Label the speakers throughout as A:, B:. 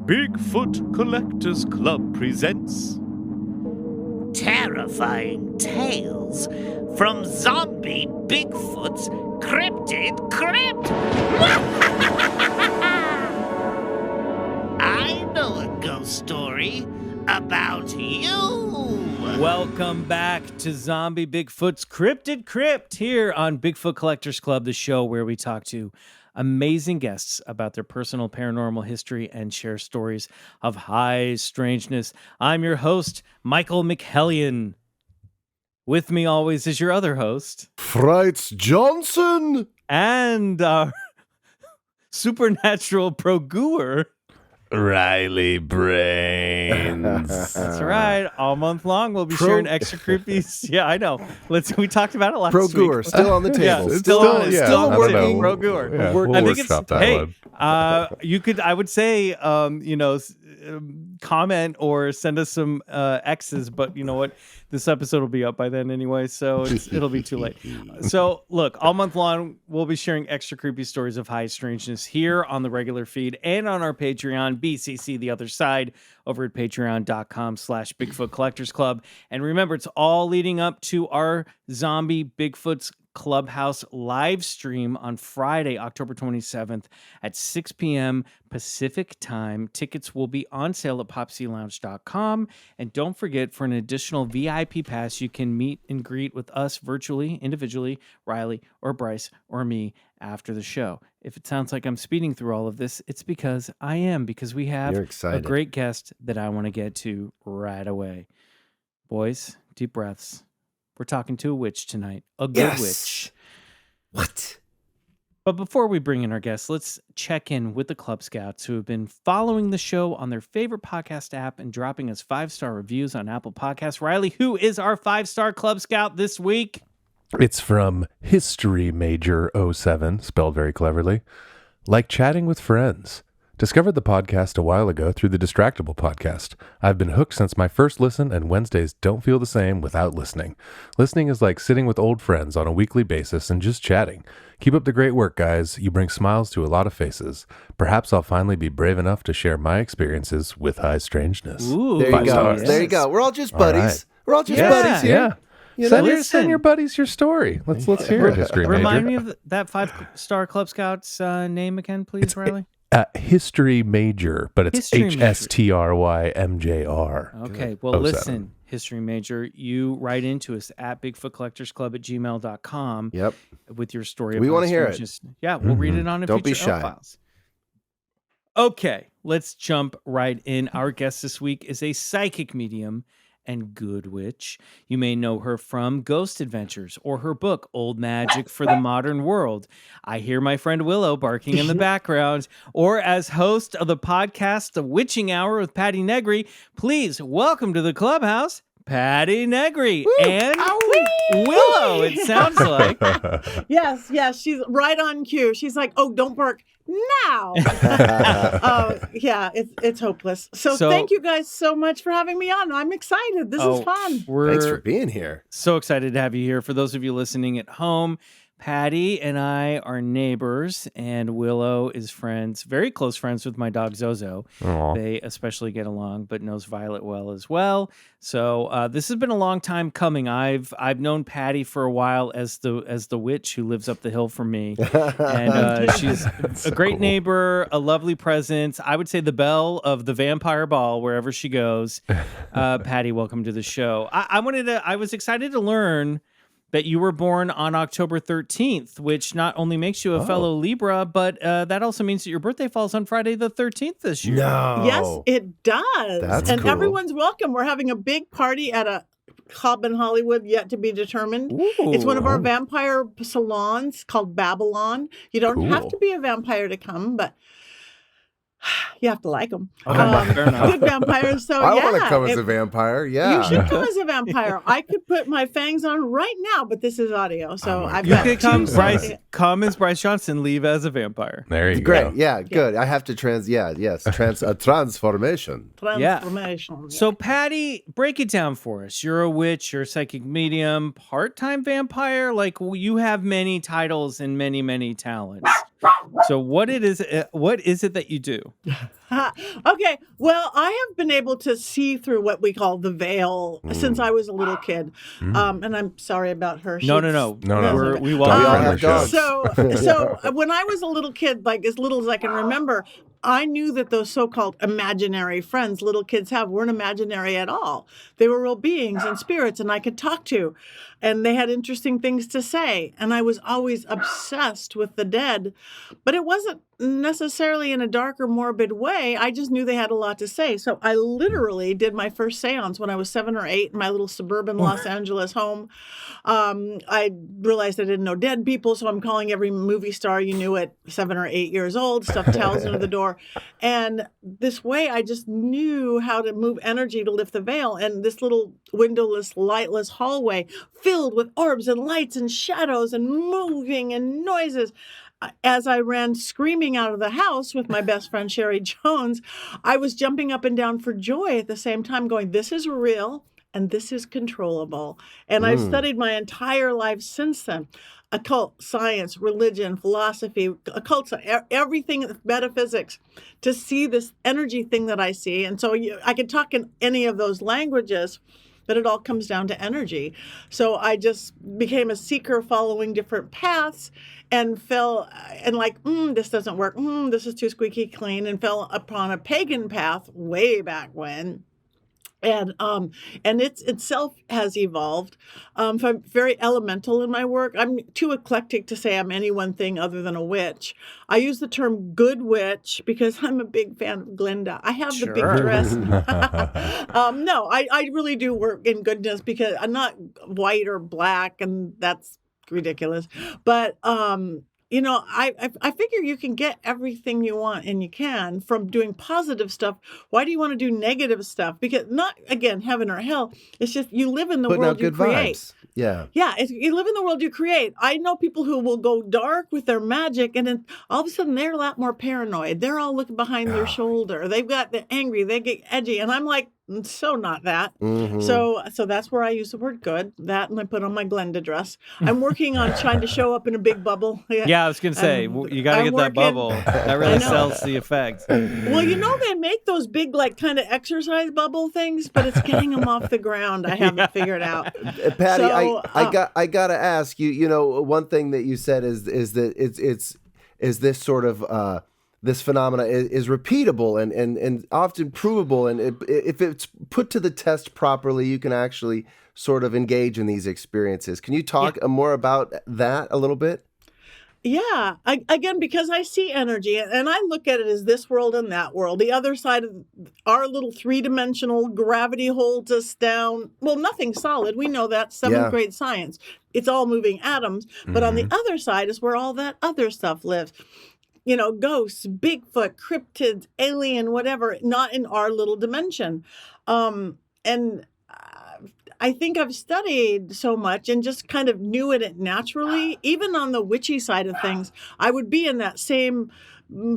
A: Bigfoot Collectors Club presents
B: terrifying tales from zombie Bigfoot's Cryptid Crypt. I know a ghost story about you.
C: Welcome back to Zombie Bigfoot's Cryptid Crypt here on Bigfoot Collectors Club, the show where we talk to amazing guests about their personal paranormal history and share stories of high strangeness. I'm your host, Michael McHellion. With me always is your other host,
D: Fritz Johnson,
C: and our supernatural pro-gooer,
A: Riley Brains.
C: That's right. All month long, we'll be sharing extra creepy. Yeah, I know. We talked about it last week.
D: Pro-gooer, still on the table.
C: It's still on it.
D: Yeah,
C: Still
D: I
C: working.
D: don't know.
C: Pro-gooer.
D: Yeah,
C: I think it's,
A: that
C: hey,
A: one.
C: you could, I would say, comment or send us some X's, but you know what? This episode will be up by then anyway, so it'll be too late. So look, all month long, we'll be sharing extra creepy stories of high strangeness here on the regular feed and on our Patreon, BCC The Other Side, over at patreon.com/BigfootCollectorsClub. And remember, it's all leading up to our Zombie Bigfoot's Clubhouse live stream on Friday, October 27th at 6 p.m. Pacific time. Tickets will be on sale at popclounge.com. And don't forget, for an additional VIP pass, you can meet and greet with us virtually, individually, Riley or Bryce or me after the show. If it sounds like I'm speeding through all of this, it's because I am, because we have a great guest that I want to get to right away. Boys, deep breaths. We're talking to a witch tonight. A good witch.
D: What?
C: But before we bring in our guests, let's check in with the Club Scouts who have been following the show on their favorite podcast app and dropping us 5-star reviews on Apple Podcasts. Riley, who is our 5-star Club Scout this week?
E: It's from History Major 07, spelled very cleverly. Like chatting with friends. Discovered the podcast a while ago through the Distractable podcast. I've been hooked since my first listen, and Wednesdays don't feel the same without listening. Listening is like sitting with old friends on a weekly basis and just chatting. Keep up the great work, guys. You bring smiles to a lot of faces. Perhaps I'll finally be brave enough to share my experiences with high strangeness.
C: Ooh,
D: There you go.
C: Yes.
D: There you go. We're all just buddies.
E: Right.
D: We're all just
C: Yeah.
D: buddies here.
E: Yeah.
D: You
E: Send your buddies your story. Let's hear it, History Major.
C: Remind me of that 5-star Club Scout's name again, please, Riley.
E: History Major, but it's
C: History Major.
E: HSTRYMJR.
C: Okay, well,
E: 07.
C: listen, History Major, you write into us at BigfootCollectorsClub@gmail.com.
D: Yep.
C: With your story.
D: We
C: want to
D: hear it.
C: Yeah, we'll read it on a
D: Don't be
C: future
D: shy.
C: Files. Okay, let's jump right in. Our guest this week is a psychic medium and good witch. You may know her from Ghost Adventures or her book, Old Magic for the Modern World. I hear my friend Willow barking in the background. Or as host of the podcast, The Witching Hour with Patti Negri, please welcome to the clubhouse, Patti Negri.
D: Woo!
C: And Willow, it sounds like.
F: Yes, she's right on cue. She's like, "Oh, don't bark now." Yeah, it's hopeless. So thank you guys so much for having me on. I'm excited. This is fun.
D: Thanks for being here.
C: So excited to have you here. For those of you listening at home, Patti and I are neighbors, and Willow is very close friends with my dog Zozo.
E: Aw.
C: They especially get along, but knows Violet well as well. So this has been a long time coming. I've known Patti for a while as the witch who lives up the hill from me, and she's a great neighbor, a lovely presence. I would say the belle of the vampire ball wherever she goes. Patti, welcome to the show. I was excited to learn that you were born on October 13th, which not only makes you a fellow Libra, but that also means that your birthday falls on Friday the 13th this year.
D: No.
F: Yes, it does.
D: That's
F: and
D: cool.
F: everyone's welcome. We're having a big party at a club in Hollywood yet to be determined.
C: Ooh.
F: It's one of our vampire salons called Babylon. You don't have to be a vampire to come, but you have to like them.
C: Fair enough.
F: Good vampires. So
D: I
F: yeah,
D: want to come as a vampire. Yeah.
F: You should come as a vampire. I could put my fangs on right now, but this is audio, so I've
C: You
F: got
C: could
F: two
C: come as Bryce Johnson, leave as a vampire.
E: There you
D: Great.
E: go.
D: Yeah, good. I have to a transformation.
F: transformation.
C: So, Patti, break it down for us. You're a witch, you're a psychic medium, part-time vampire. Like, you have many titles and many, many talents. So what it is? What is it that you do?
F: Okay, well, I have been able to see through what we call the veil since I was a little kid. And I'm sorry about her.
C: No. We welcome
D: have dogs.
F: So when I was a little kid, like as little as I can remember, I knew that those so-called imaginary friends little kids have weren't imaginary at all. They were real beings and spirits, and I could talk to, and they had interesting things to say. And I was always obsessed with the dead, but it wasn't necessarily in a dark or morbid way. I just knew they had a lot to say. So I literally did my first seance when I was 7 or 8 in my little suburban Los Angeles home. I realized I didn't know dead people, so I'm calling every movie star you knew at 7 or 8 years old, stuffed towels under the door. And this way, I just knew how to move energy to lift the veil. And this little windowless, lightless hallway filled with orbs and lights and shadows and moving and noises. As I ran screaming out of the house with my best friend, Sherry Jones, I was jumping up and down for joy at the same time going, this is real and this is controllable. And I've studied my entire life since then. Occult, science, religion, philosophy, occult, everything, metaphysics, to see this energy thing that I see. And so I could talk in any of those languages, but it all comes down to energy. So I just became a seeker following different paths and fell and like, this doesn't work. This is too squeaky clean, and fell upon a pagan path way back when. And it itself has evolved. I'm very elemental in my work. I'm too eclectic to say I'm any one thing other than a witch. I use the term good witch because I'm a big fan of Glinda. I have the big dress. No, I really do work in goodness because I'm not white or black, and that's ridiculous. But I figure you can get everything you want, and you can, from doing positive stuff. Why do you want to do negative stuff? Because not, again, heaven or hell. It's just you live in the world you create.
D: Vibes. Yeah.
F: Yeah, you live in the world you create. I know people who will go dark with their magic, and then all of a sudden they're a lot more paranoid. They're all looking behind their shoulder. They're angry. They get edgy. And I'm like, so not that. So that's where I use the word good. That, and I put on my Glenda dress. I'm working on trying to show up in a big bubble.
C: Yeah, I was going to say, you got to get that bubble. That really sells the effect.
F: Well, they make those big, like, kind of exercise bubble things, but it's getting them off the ground. I haven't figured out.
D: Patty, I gotta ask you. One thing that you said is that it's this sort of this phenomena is repeatable and often provable, and if it's put to the test properly, you can actually sort of engage in these experiences. Can you talk more about that a little bit?
F: Yeah. Again, because I see energy, and I look at it as this world and that world. The other side of our little three-dimensional gravity holds us down. Well, nothing's solid. We know that. Seventh grade science. It's all moving atoms. But on the other side is where all that other stuff lives. Ghosts, Bigfoot, cryptids, alien, whatever, not in our little dimension. And I think I've studied so much and just kind of knew it naturally. Even on the witchy side of things, I would be in that same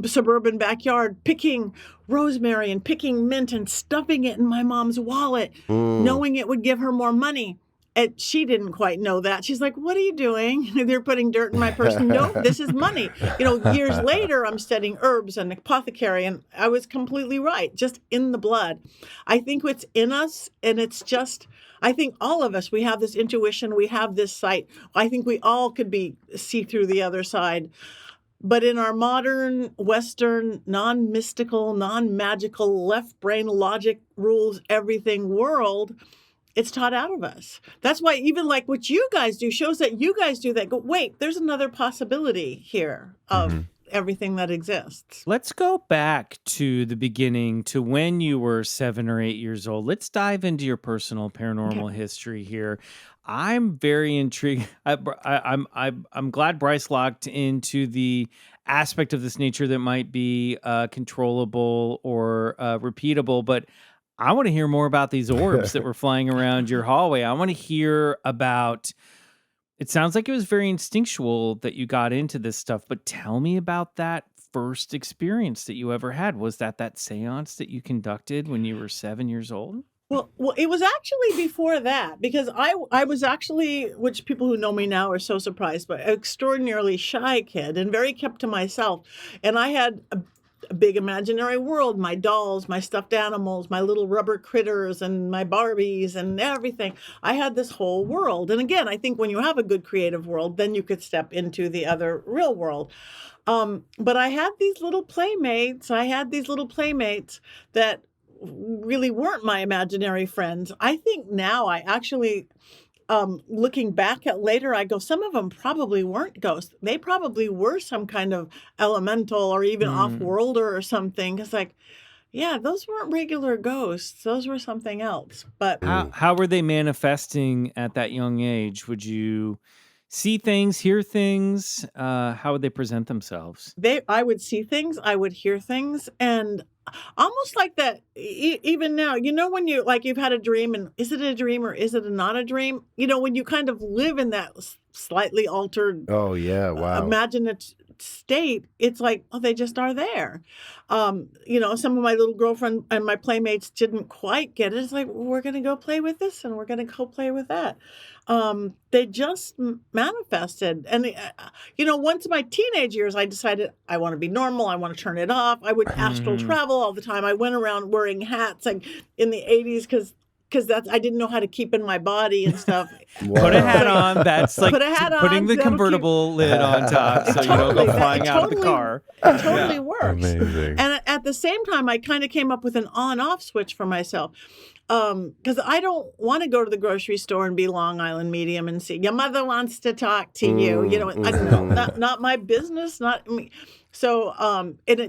F: suburban backyard picking rosemary and picking mint and stuffing it in my mom's wallet, knowing it would give her more money. And she didn't quite know that. She's like, what are you doing? They're putting dirt in my purse. No, this is money. Years later, I'm studying herbs and apothecary, and I was completely right, just in the blood. I think it's in us, and it's just, I think all of us, we have this intuition, we have this sight. I think we all could see through the other side. But in our modern, Western, non-mystical, non-magical, left brain logic rules everything world, it's taught out of us. That's why even like what you guys do shows that you guys do that. Go, wait, there's another possibility here of everything that exists.
C: Let's go back to the beginning, to when you were 7 or 8 years old. Let's dive into your personal paranormal history here. I'm very intrigued. I'm glad Bryce locked into the aspect of this nature that might be controllable or repeatable, but I want to hear more about these orbs that were flying around your hallway. I want to hear about, it sounds like it was very instinctual that you got into this stuff, but tell me about that first experience that you ever had. Was that seance that you conducted when you were 7 years old?
F: Well, it was actually before that because I was actually, which people who know me now are so surprised, but an extraordinarily shy kid and very kept to myself. And I had a big imaginary world, my dolls, my stuffed animals, my little rubber critters, and my Barbies and everything. I had this whole world. And again, I think when you have a good creative world, then you could step into the other real world. But I had these little playmates. That really weren't my imaginary friends. I think now I actually, looking back at later, I go, some of them probably weren't ghosts. They probably were some kind of elemental or even off-worlder or something. Because like, yeah, those weren't regular ghosts. Those were something else. But
C: how were they manifesting at that young age? Would you see things, hear things? How would they present themselves?
F: I would see things, I would hear things, and almost like that. Even now, when you like you've had a dream, and is it a dream or is it not a dream? When you kind of live in that slightly altered,
D: Oh yeah, wow.
F: imaginative state, it's like, oh, they just are there. Some of my little girlfriend and my playmates didn't quite get it. It's like, we're going to go play with this and we're going to go play with that. They just manifested. And, once in my teenage years, I decided I want to be normal. I want to turn it off. I would astral travel all the time. I went around wearing hats like in the 80s because I didn't know how to keep in my body and stuff.
D: Wow.
C: Put a hat on. That's like
F: Put a hat
C: putting
F: on,
C: the
F: that'll
C: convertible lid on top so you don't go flying out of the car.
F: It totally works.
E: Amazing.
F: And at the same time, I kind of came up with an on-off switch for myself. Because I don't want to go to the grocery store and be Long Island medium and see your mother wants to talk to you. I don't know, not my business, not me. So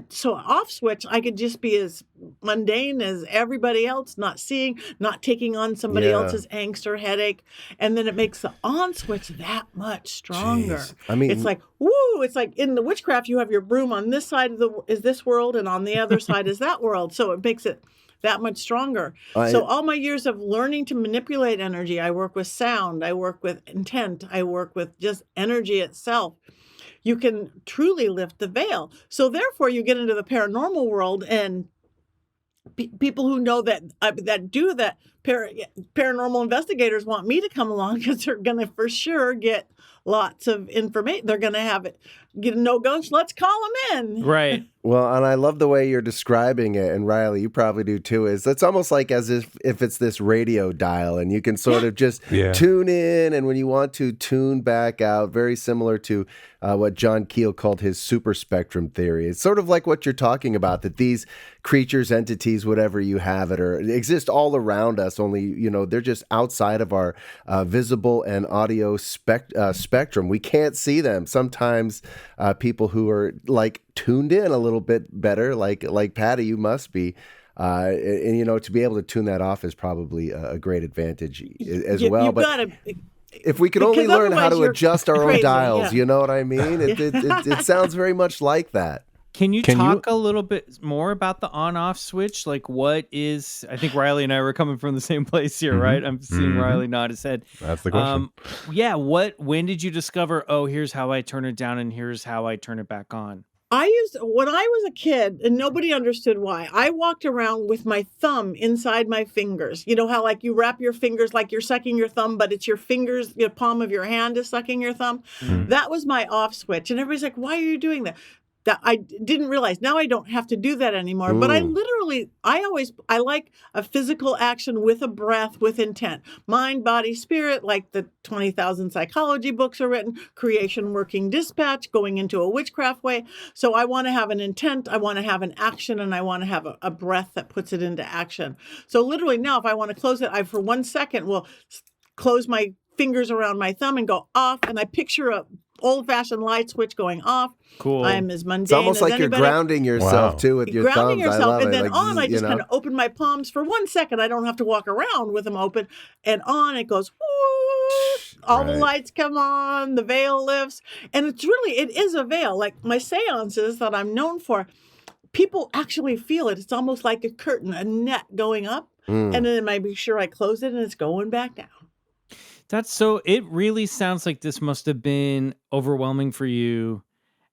F: so off switch, I could just be as mundane as everybody else, not seeing, not taking on somebody else's angst or headache, and then it makes the on switch that much stronger.
D: Jeez. I mean,
F: it's like woo! It's like in the witchcraft, you have your broom on this side is this world, and on the other side is that world. So it makes it that much stronger. So all my years of learning to manipulate energy, I work with sound, I work with intent, I work with just energy itself. You can truly lift the veil. So therefore, you get into the paranormal world, and people who know that do that, paranormal investigators want me to come along because they're going to for sure get lots of information. They're going to have it. No ghosts, let's call them in.
C: Right.
D: Well, and I love the way you're describing it, and Riley, you probably do too, is it's almost like as if it's this radio dial and you can sort of just tune in, and when you want to tune back out, very similar to what John Keel called his super spectrum theory. It's sort of like what you're talking about, that these creatures, entities, whatever you have it, or exist all around us, only, they're just outside of our visible and audio spectrum. We can't see them. Sometimes people who are like tuned in a little bit better, like Patti, you must be, and to be able to tune that off is probably a great advantage as well. But if we could only learn how to adjust our own dials, you know what I mean? It sounds very much like that.
C: Can you talk a little bit more about the on-off switch? Like, what is? I think Riley and I were coming from the same place here, right? I'm seeing Riley nod his head.
E: That's the question.
C: When did you discover? Oh, here's how I turn it down, and here's how I turn it back on.
F: When I was a kid, and nobody understood why, I walked around with my thumb inside my fingers. You know how like you wrap your fingers like you're sucking your thumb, but it's your fingers, the palm of your hand is sucking your thumb. That was my off switch. And everybody's like, why are you doing that? That I didn't realize. Now I don't have to do that anymore. But I like a physical action with a breath, with intent. Mind, body, spirit, like the 20,000 psychology books are written, creation, working, dispatch, going into a witchcraft way. So I want to have an intent, I want to have an action, and I want to have a breath that puts it into action. So literally now, if I want to close it, I for 1 second will close my fingers around my thumb and go off, and I picture a old-fashioned light switch going off.
C: Cool.
F: I'm as mundane as
D: It's almost like
F: anybody.
D: you're grounding yourself too with your
F: grounding
D: thumbs.
F: yourself,
D: I love
F: and
D: it.
F: then
D: Like,
F: on, I just kind of open my palms for 1 second. I don't have to walk around with them open, and on it goes. Whoo, all the lights come on, the veil lifts, and it is a veil. Like my seances that I'm known for, people actually feel it. It's almost like a curtain, a net going up, and then I make sure I close it, and it's going back down.
C: It really sounds like this must have been overwhelming for you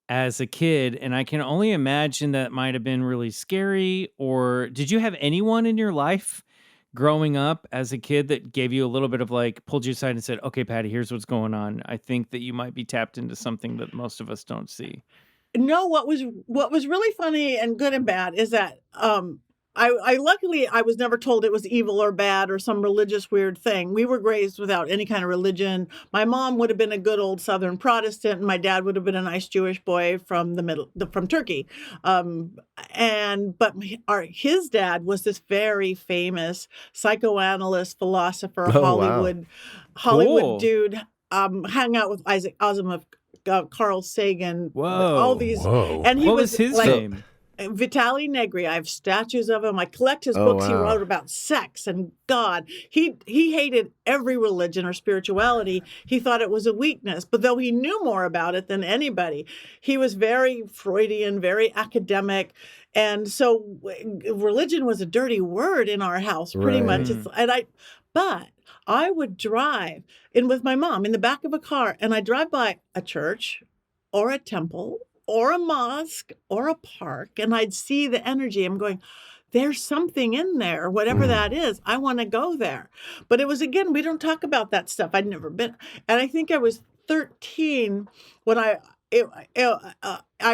C: as a kid. And I can only imagine that might have been really scary. Or did you have anyone in your life growing up as a kid that gave you a little bit of like, pulled you aside and said, okay, Patty, here's what's going on. I think that you might be tapped into something that most of us don't see.
F: No, what was really funny and good and bad is that I luckily I was never told it was evil or bad or some religious weird thing. We were raised without any kind of religion. My mom would have been a good old Southern Protestant, and my dad would have been a nice Jewish boy from from Turkey. His dad was this very famous psychoanalyst, philosopher, Hollywood
C: Cool.
F: dude. Hang out with Isaac Asimov, Carl Sagan, all these, and he
C: what was his name?
F: Patti Negri. I have statues of him. I collect his books. He wrote about sex and God. He hated every religion or spirituality. He thought it was a weakness, but though he knew more about it than anybody, he was very Freudian, very academic. And so religion was a dirty word in our house, pretty much. But I would drive in with my mom in the back of a car, and I'd drive by a church or a temple or a mosque or a park, and I'd see the energy. I'm going, there's something in there, whatever that is. I want to go there. But it was, again, we don't talk about that stuff. I'd never been. And I think I was 13 when I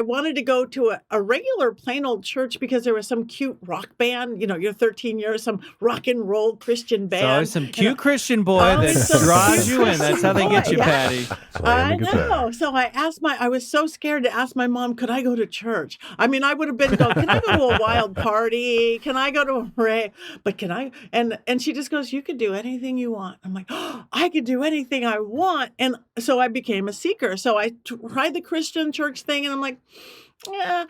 F: wanted to go to a regular plain old church because there was some cute rock band. You know, you're 13 years, some rock and roll Christian band.
C: So always some cute Christian boy that draws you in. That's how they get you, Patty.
F: I know. So I was so scared to ask my mom, could I go to church? I mean, I would have been can I go to a wild party? Can I go to a Bray? But can I? And she just goes, you could do anything you want. I'm like, I could do anything I want. And so I became a seeker. So I tried the Christian church thing, and I'm like, yeah.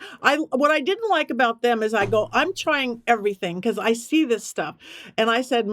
F: What I didn't like about them is I'm trying everything because I see this stuff. And I said,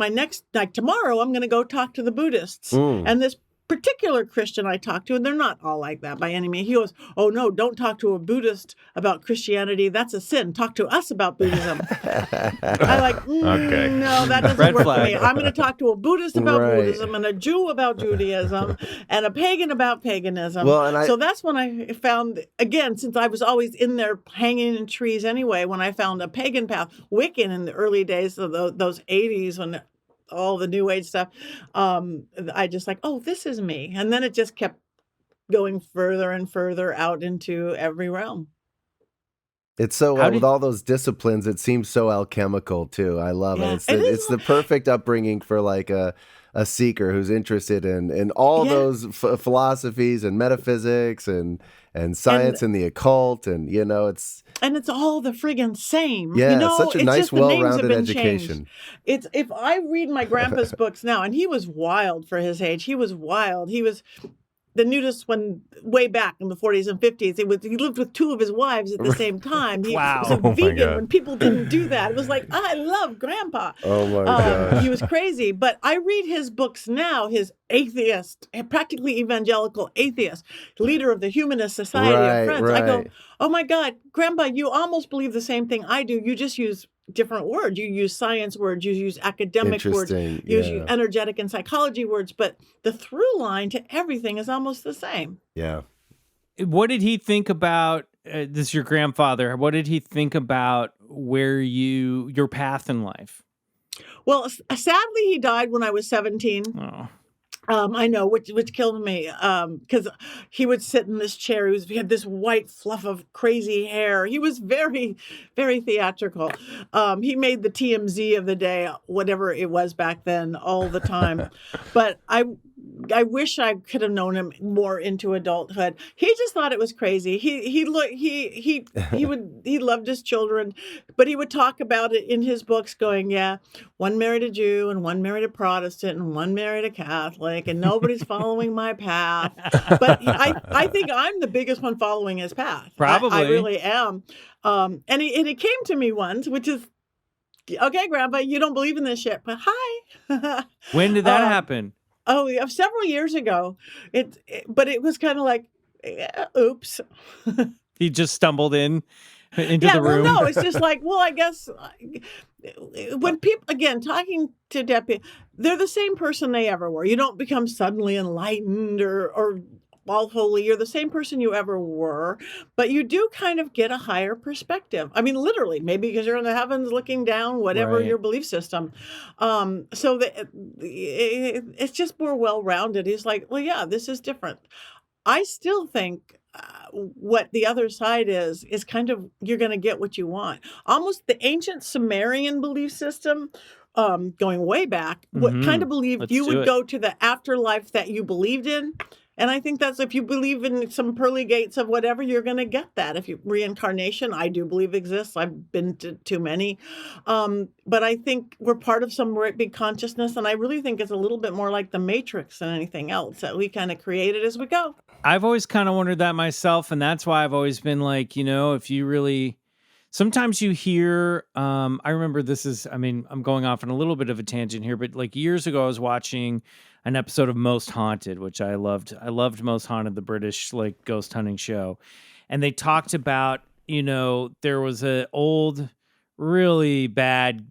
F: tomorrow I'm going to go talk to the Buddhists. And this particular Christian I talked to, and they're not all like that by any means. He goes, oh no, don't talk to a Buddhist about Christianity. That's a sin. Talk to us about Buddhism. I like, okay. No, that doesn't work for me. I'm going to talk to a Buddhist about Buddhism and a Jew about Judaism and a pagan about paganism. So that's when I found, again, since I was always in there hanging in trees anyway, when I found a pagan path, Wiccan in the early days of those 80s when all the new age stuff, I just like, oh, this is me. And then it just kept going further and further out into every realm.
D: It's so, with all those disciplines, it seems so alchemical too. I love it. It's the perfect upbringing for like a seeker who's interested in all those philosophies and metaphysics and science and the occult, and it's
F: all the friggin' same.
D: Yeah, such a nice, well-rounded education.
F: It's if I read my grandpa's books now, and he was wild for his age. He was wild. He was the nudist when way back in the 40s and 50s. He lived with two of his wives at the same time. He was a vegan when people didn't do that. It was like, I love Grandpa.
D: Oh my God.
F: He was crazy. But I read his books now, his atheist, practically evangelical atheist, leader of the Humanist Society of Friends. I go, oh my God, Grandpa, you almost believe the same thing I do. You just use different words. You use science words, you use academic words, you use energetic and psychology words, but the through line to everything is almost the same.
D: Yeah.
C: What did he think about this? Your grandfather, what did he think about your path in life?
F: Well, sadly, he died when I was 17.
C: Oh.
F: I know, which killed me, because he would sit in this chair. He had this white fluff of crazy hair. He was very, very theatrical. He made the TMZ of the day, whatever it was back then, all the time. But I wish I could have known him more into adulthood. He just thought it was crazy. He loved his children, but he would talk about it in his books, going, yeah, one married a Jew and one married a Protestant and one married a Catholic, and nobody's following my path. But I think I'm the biggest one following his path.
C: Probably.
F: I really am. And he came to me once, which is, okay, Grandpa, you don't believe in this shit, but hi.
C: When did that happen?
F: Oh, yeah, several years ago. But it was kind of like, oops.
C: He just stumbled into the room.
F: Well, no, it's just like, well, I guess when people, again, talking to dead people, they're the same person they ever were. You don't become suddenly enlightened or all holy. You're the same person you ever were, but you do kind of get a higher perspective. I mean, literally, maybe because you're in the heavens looking down, whatever
C: Right.
F: your belief system. So it's just more well-rounded. He's like, well, yeah, this is different. I still think what the other side is kind of, you're going to get what you want. Almost the ancient Sumerian belief system, going way back, what kind of believed
C: Let's
F: you
C: do
F: would
C: it.
F: go to the afterlife that you believed in. And I think that's, if you believe in some pearly gates of whatever, you're going to get that. If you reincarnation, I do believe exists. I've been to too many. But I think we're part of some great big consciousness. And I really think it's a little bit more like the Matrix than anything else, that we kind of create it as we go.
C: I've always kind of wondered that myself, and that's why I've always been like, if you really, sometimes you hear, I remember I'm going off on a little bit of a tangent here, but like years ago, I was watching an episode of Most Haunted, which I loved. I loved Most Haunted, the British like ghost hunting show, and they talked about, there was a old, really bad,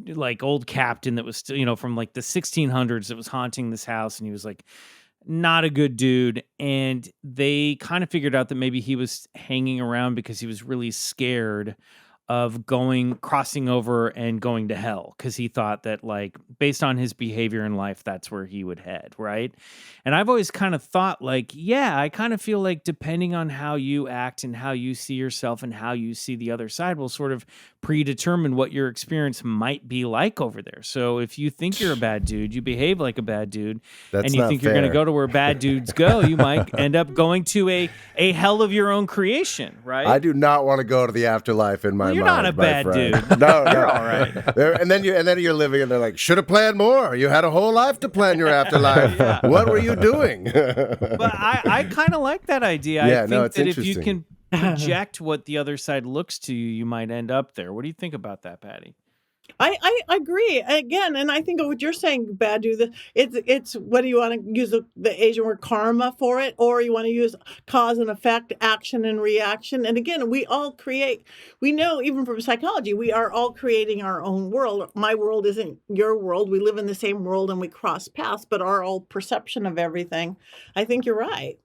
C: like old captain that was still, from like the 1600s that was haunting this house, and he was like not a good dude, and they kind of figured out that maybe he was hanging around because he was really scared of crossing over and going to hell, because he thought that, like, based on his behavior in life, that's where he would head, right? And I've always kind of thought, like, yeah, I kind of feel like depending on how you act and how you see yourself and how you see the other side will sort of predetermine what your experience might be like over there. So if you think you're a bad dude, you behave like a bad dude, and you think you're going to go to where bad dudes go, you might end up going to a hell of your own creation, right?
D: I do not want to go to the afterlife in my
C: You're
D: mind,
C: not a
D: my
C: bad
D: friend.
C: dude.
D: No,
C: You're all right.
D: And then you're living, and they're like, should have planned more. You had a whole life to plan your afterlife.
C: Yeah.
D: What were you doing?
C: But I kind of like that idea.
D: Yeah,
C: I think
D: no, it's
C: that if you
D: interesting.
C: can project what the other side looks to you, you might end up there. What do you think about that, Patty?
F: I agree again, and I think of what you're saying, bad dude. It's what do you want to use the Asian word karma for it, or you want to use cause and effect, action and reaction. And again, we all create. We know even from psychology, we are all creating our own world. My world isn't your world. We live in the same world and we cross paths, but our own perception of everything. I think you're right.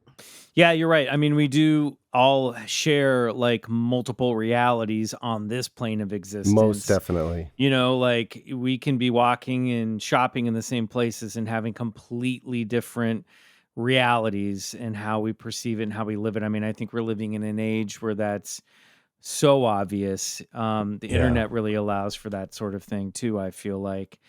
C: Yeah, you're right. I mean, we do all share like multiple realities on this plane of existence.
D: Most definitely.
C: Like we can be walking and shopping in the same places and having completely different realities and how we perceive it and how we live it. I mean, I think we're living in an age where that's so obvious. The internet really allows for that sort of thing too, I feel like.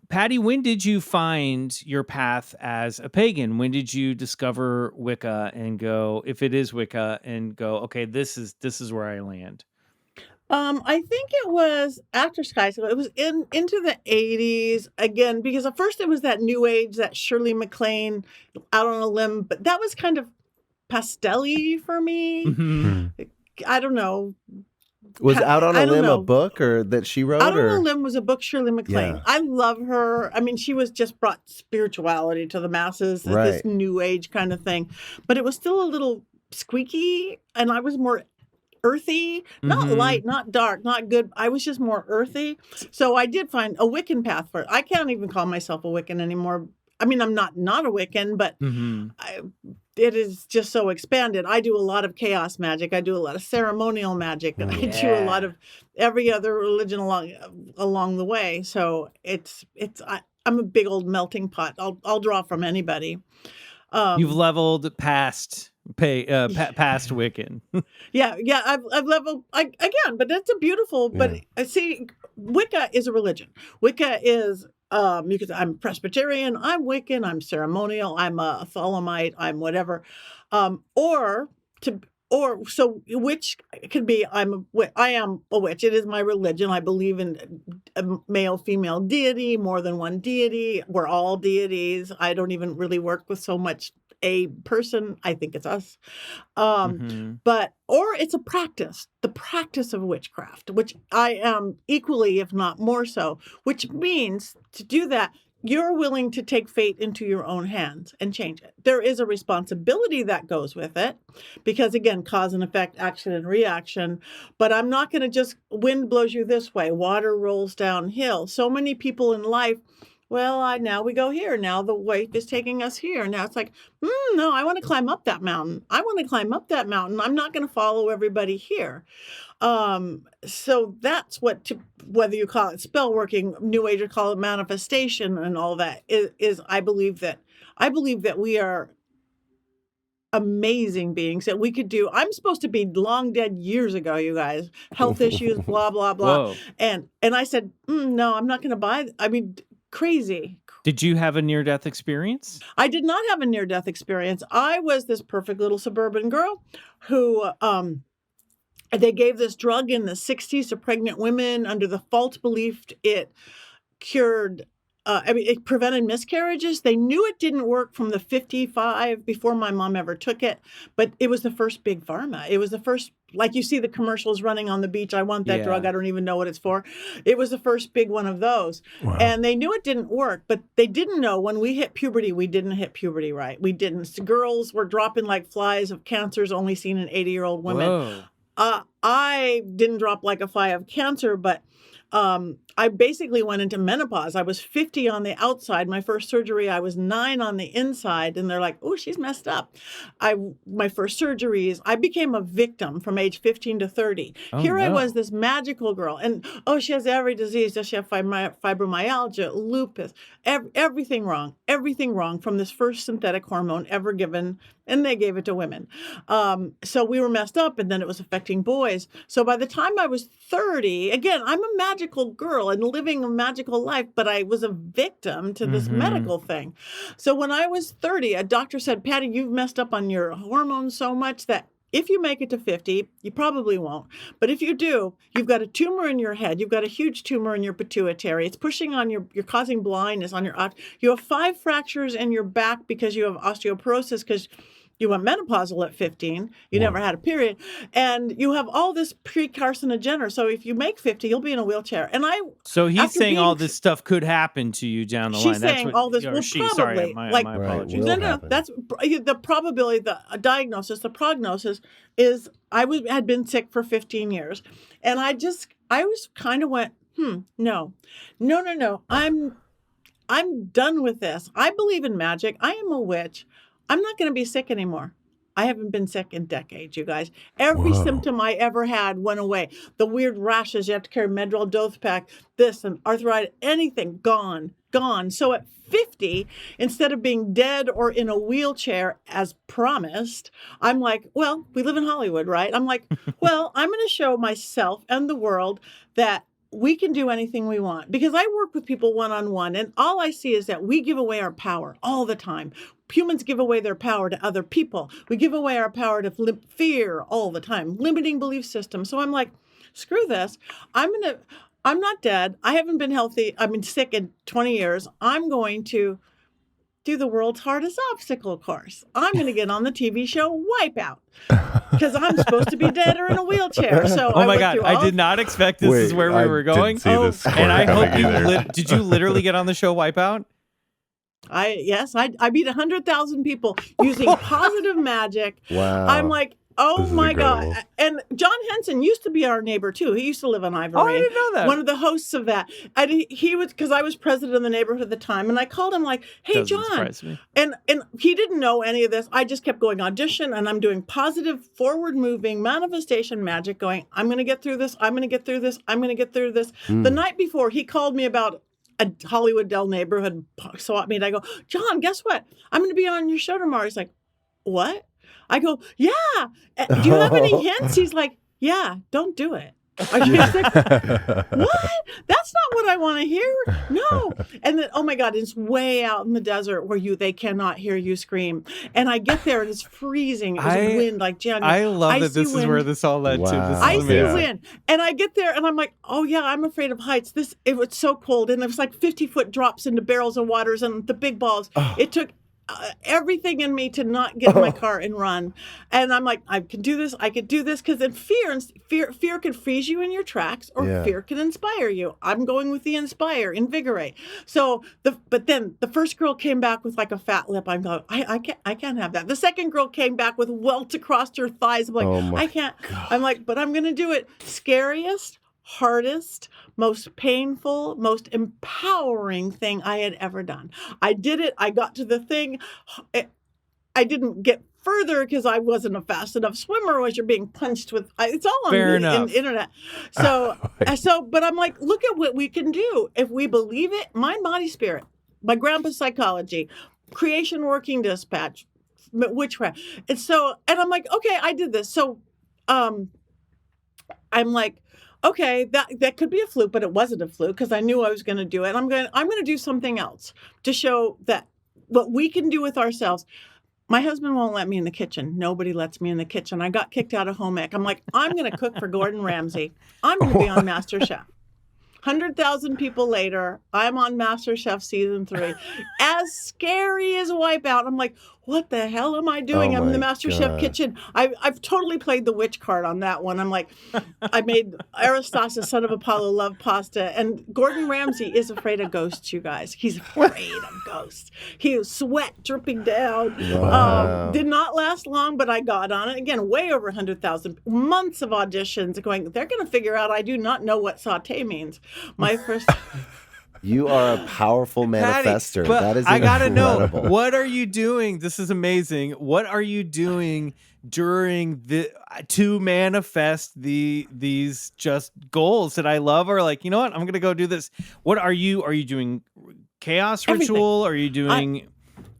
C: Patty, when did you find your path as a pagan? When did you discover Wicca and go, if it is Wicca, and go, okay, this is where I land?
F: I think it was after Sky School. It was into the 80s again, because at first it was that new age, that Shirley MacLaine, Out on a Limb, but that was kind of pastel-y for me.
C: Mm-hmm.
F: I don't know.
D: Was Out on a Limb
F: know.
D: a book or that she wrote?
F: Out on a Limb was a book, Shirley MacLaine.
D: Yeah.
F: I love her. I mean, she was just brought spirituality to the masses, this new age kind of thing. But it was still a little squeaky, and I was more earthy, not light, not dark, not good. I was just more earthy. So I did find a Wiccan path for it. I can't even call myself a Wiccan anymore. I mean, I'm not a Wiccan, but it is just so expanded. I do a lot of chaos magic. I do a lot of ceremonial magic. And I do a lot of every other religion along the way. So I'm a big old melting pot. I'll draw from anybody.
C: You've leveled past Wiccan.
F: Yeah. I've leveled again, but that's a beautiful. But I see, Wicca is a religion. Wicca is. I'm Presbyterian, I'm Wiccan, I'm ceremonial, I'm a Thelomite, I'm whatever, which could be I am a witch. It is my religion. I believe in a male, female deity, more than one deity. We're all deities. I don't even really work with so much a person. I think it's us. Or it's a practice, the practice of witchcraft, which I am equally, if not more so, which means to do that, you're willing to take fate into your own hands and change it. There is a responsibility that goes with it because, again, cause and effect, action and reaction. But I'm not going to just, wind blows you this way, water rolls downhill. So many people in life well, now we go here. Now the wave is taking us here. Now it's like, no, I want to climb up that mountain. I want to climb up that mountain. I'm not going to follow everybody here. So that's whether you call it spell working, New Age, or call it manifestation and all that is I believe that we are amazing beings that we could do. I'm supposed to be long dead years ago, you guys. Health issues, blah, blah, blah.
C: Whoa.
F: And I said, no, I'm not going to buy. I mean, crazy.
C: Did you have a near-death experience?
F: I did not have a near-death experience. I was this perfect little suburban girl who, they gave this drug in the 60s to pregnant women under the false belief it cured, it prevented miscarriages. They knew it didn't work from the 55 before my mom ever took it, but it was the first big pharma. It was the first, like you see the commercials running on the beach. I want that drug. I don't even know what it's for. It was the first big one of those. Wow. And they knew it didn't work, but they didn't know when we hit puberty, we didn't hit puberty right. We didn't. Girls were dropping like flies of cancers only seen in 80-year-old women. Whoa. I didn't drop like a fly of cancer, but I basically went into menopause. I was 50 on the outside. My first surgery, I was 9 on the inside. And they're like, oh, she's messed up. My first surgeries, I became a victim from age 15 to 30. I was, this magical girl. And, she has every disease. Does she have fibromyalgia, lupus, everything wrong. Everything wrong from this first synthetic hormone ever given. And they gave it to women. So we were messed up, and then it was affecting boys. So by the time I was 30, again, I'm a magical girl and living a magical life, but I was a victim to this medical thing. So when I was 30, a doctor said, Patti, you've messed up on your hormones so much that if you make it to 50, you probably won't. But if you do, you've got a tumor in your head. You've got a huge tumor in your pituitary. It's pushing on you're causing blindness on your, you have 5 fractures in your back because you have osteoporosis because you went menopausal at 15. You never had a period. And you have all this pre-carcinogenic. So if you make 50, you'll be in a wheelchair.
C: So he's saying all this stuff could happen to you down the line.
F: She's saying all this will probably.
C: Sorry, my apologies.
F: No, that's the probability, the diagnosis, the prognosis is had been sick for 15 years. And I was kind of went, no. I'm done with this. I believe in magic. I am a witch. I'm not going to be sick anymore. I haven't been sick in decades, you guys. Every symptom I ever had went away. The weird rashes, you have to carry Medrol dose pack, this and arthritis, anything, gone. So at 50, instead of being dead or in a wheelchair as promised, I'm like, well, we live in Hollywood, right? I'm like, well, I'm going to show myself and the world that we can do anything we want, because I work with people one-on-one, and all I see is that we give away our power all the time. Humans give away their power to other people. We give away our power to fear all the time, limiting belief systems. So I'm like, screw this. I'm not dead. I haven't been healthy. I've been sick in 20 years. I'm going to do the world's hardest obstacle course. I'm going to get on the TV show Wipeout because I'm supposed to be dead or in a wheelchair. So
C: oh my God, I did not expect this is where we were going. And I hope you did you literally get on the show Wipeout?
F: I beat 100,000 people using positive magic.
D: Wow.
F: I'm like, oh my
E: incredible.
F: God. And John Henson used to be our neighbor too. He used to live on Ivory.
C: Oh, I didn't know that.
F: One of the hosts of that. And he was, because I was president of the neighborhood at the time, and I called him like, hey,
C: Doesn't
F: John.
C: surprise me.
F: And he didn't know any of this. I just kept going audition, and I'm doing positive, forward-moving manifestation magic going, I'm going to get through this. I'm going to get through this. I'm going to get through this. The night before, he called me about a Hollywood Dell neighborhood swap meet. I go, John, guess what? I'm going to be on your show tomorrow. He's like, what? I go, yeah. Do you have any hints? He's like, yeah, don't do it. What? That's not what I want to hear. No. And then, oh my God, it's way out in the desert where they cannot hear you scream. And I get there and it's freezing. It was a wind like January.
C: I love that this is where this all led to. This
F: icy wind. And I get there and I'm like, oh yeah, I'm afraid of heights. It was so cold. And it was like 50-foot drops into barrels of waters and the big balls. It took everything in me to not get in my car and run. And I'm like, I can do this. I could do this. Because then fear can freeze you in your tracks, or fear can inspire you. I'm going with the inspire, invigorate. So but then the first girl came back with like a fat lip. I'm going, I can't have that. The second girl came back with welts across her thighs. I'm like, I can't. God. I'm like, but I'm going to do it. Scariest, hardest, most painful, most empowering thing I had ever done. I did it. I got to the thing. I didn't get further because I wasn't a fast enough swimmer as you're being punched with. It's all on the internet. So, but I'm like, look at what we can do if we believe it. Mind, body, spirit. My grandpa's psychology, creation, working dispatch, witchcraft. And I'm like, okay, I did this. So, I'm like, okay, that could be a fluke, but it wasn't a fluke because I knew I was going to do it. And I'm going to do something else to show that what we can do with ourselves. My husband won't let me in the kitchen. Nobody lets me in the kitchen. I got kicked out of home ec. I'm like, I'm going to cook for Gordon Ramsay. I'm going to be on MasterChef. 100,000 people later, I'm on MasterChef season 3. As scary as Wipeout. I'm like, what the hell am I doing? I'm in the MasterChef kitchen. I've totally played the witch card on that one. I'm like, I made Aristos, son of Apollo, love pasta. And Gordon Ramsay is afraid of ghosts, you guys. He's afraid of ghosts. He was sweat dripping down.
D: Wow.
F: Did not last long, but I got on it. Again, way over 100,000. Months of auditions going, they're going to figure out I do not know what saute means. My first...
D: You are a powerful manifester.
C: Patty,
D: that is
C: I gotta know,
D: incredible.
C: what are you doing? This is amazing. What are you doing during to manifest these just goals that I love? Or like, you know what? I'm gonna go do this. What are you doing? Chaos ritual? Are you doing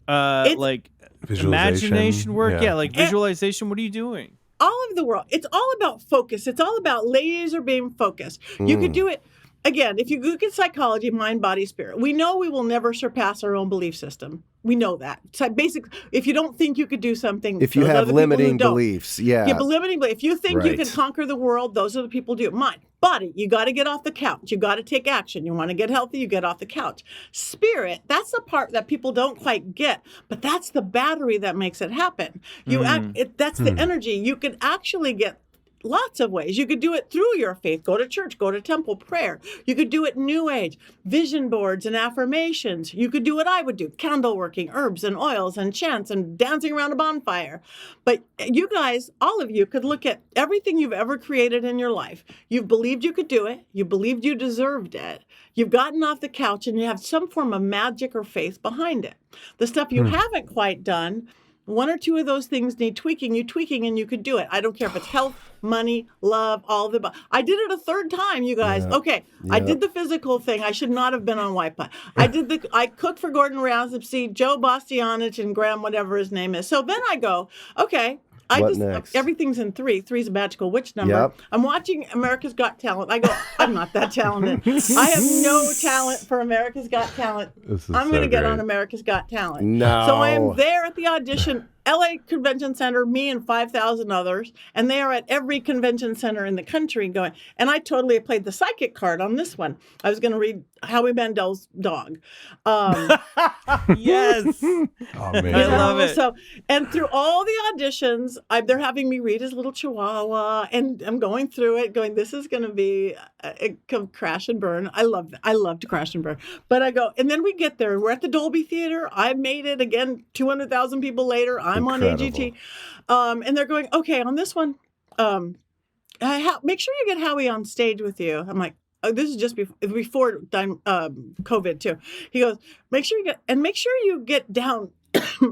C: like imagination work? Yeah, like visualization. What are you doing?
F: All of the world. It's all about focus. It's all about laser beam focus. You could do it. Again, if you look at psychology, mind, body, spirit, we know we will never surpass our own belief system. We know that. So basically, if you don't think you could do something,
D: if you have limiting beliefs,
F: limiting beliefs. If you think you can conquer the world, those are the people who do it. Mind, body, you got to get off the couch. You got to take action. You want to get healthy, you get off the couch. Spirit, that's the part that people don't quite get, but that's the battery that makes it happen. That's the energy. You can actually get lots of ways. You could do it through your faith. Go to church, go to temple, prayer. You could do it New Age, vision boards and affirmations. You could do what I would do, candle working, herbs and oils and chants and dancing around a bonfire. But you guys, all of you, could look at everything you've ever created in your life. You've believed you could do it. You believed you deserved it. You've gotten off the couch and you have some form of magic or faith behind it. The stuff you haven't quite done, one or two of those things need tweaking. You tweaking and you could do it. I don't care if it's health, money, love, all of the. I did it a third time, you guys. Yeah. Okay, I did the physical thing. I should not have been on Wi-Fi. I cooked for Gordon Ramsay, Joe Bastianich, and Graham, whatever his name is. So then I go, okay. Everything's in 3. 3 is a magical witch number. Yep. I'm watching America's Got Talent. I go, I'm not that talented. I have no talent for America's Got Talent. I'm going to get on America's Got Talent.
D: No.
F: So I am there at the audition, LA Convention Center, me and 5,000 others, and they are at every convention center in the country going. And I totally played the psychic card on this one. I was going to read Howie Mandel's dog.
C: Yes.
E: Oh man,
C: I love it.
F: So, and through all the auditions, they're having me read his little chihuahua, and I'm going through it, going, this is going to be a crash and burn. I love that. I love to crash and burn. But I go, and then we get there, and we're at the Dolby Theater. I made it again. 200,000 people later. I'm on AGT, and they're going, okay, on this one, make sure you get Howie on stage with you. I'm like, oh, this is just before COVID too. He goes, make sure you get down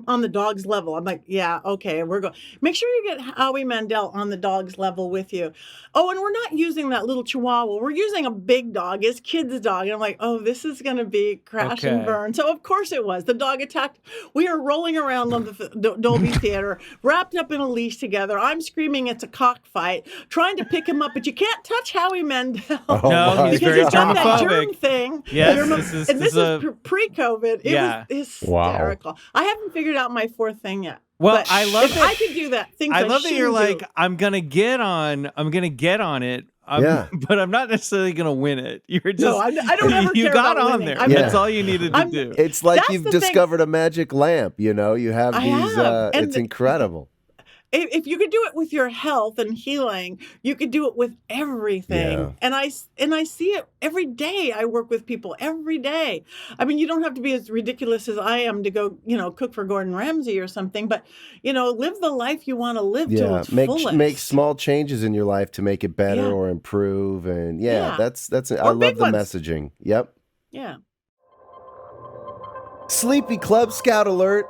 F: on the dog's level. I'm like, yeah, okay, we're going. Make sure you get Howie Mandel on the dog's level with you. Oh, and we're not using that little chihuahua. We're using a big dog, his kid's dog. And I'm like, oh, this is going to be crash and burn. So of course it was. The dog attacked. We are rolling around on the Dolby Theater, wrapped up in a leash together. I'm screaming it's a cockfight, trying to pick him up, but you can't touch Howie Mandel.
C: No, he's very
F: he's got that germ
C: germophobic.
F: thing.
C: Yes,
F: this is pre-COVID. It was hysterical.
E: Wow.
F: I haven't figured out my 4th thing yet.
C: Well,
F: but
C: I love
F: if I could do that.
C: I love that you're like, I'm gonna get on it. But I'm not necessarily gonna win it. You're just
F: I don't ever
C: you
F: care
C: got
F: about
C: on
F: winning.
C: there. That's all you needed to do.
D: It's like
F: That's
D: you've
F: the thing.
D: discovered a magic lamp. You know, you have these. It's incredible.
F: if you could do it with your health and healing, you could do it with everything.
D: Yeah.
F: And I see it every day. I work with people every day. I mean, you don't have to be as ridiculous as I am to go, cook for Gordon Ramsay or something, but, live the life you want to live to its fullest.
D: Make small changes in your life to make it better or improve. And that's I love the messaging. Yep.
F: Yeah.
D: Sleepy Club Scout alert.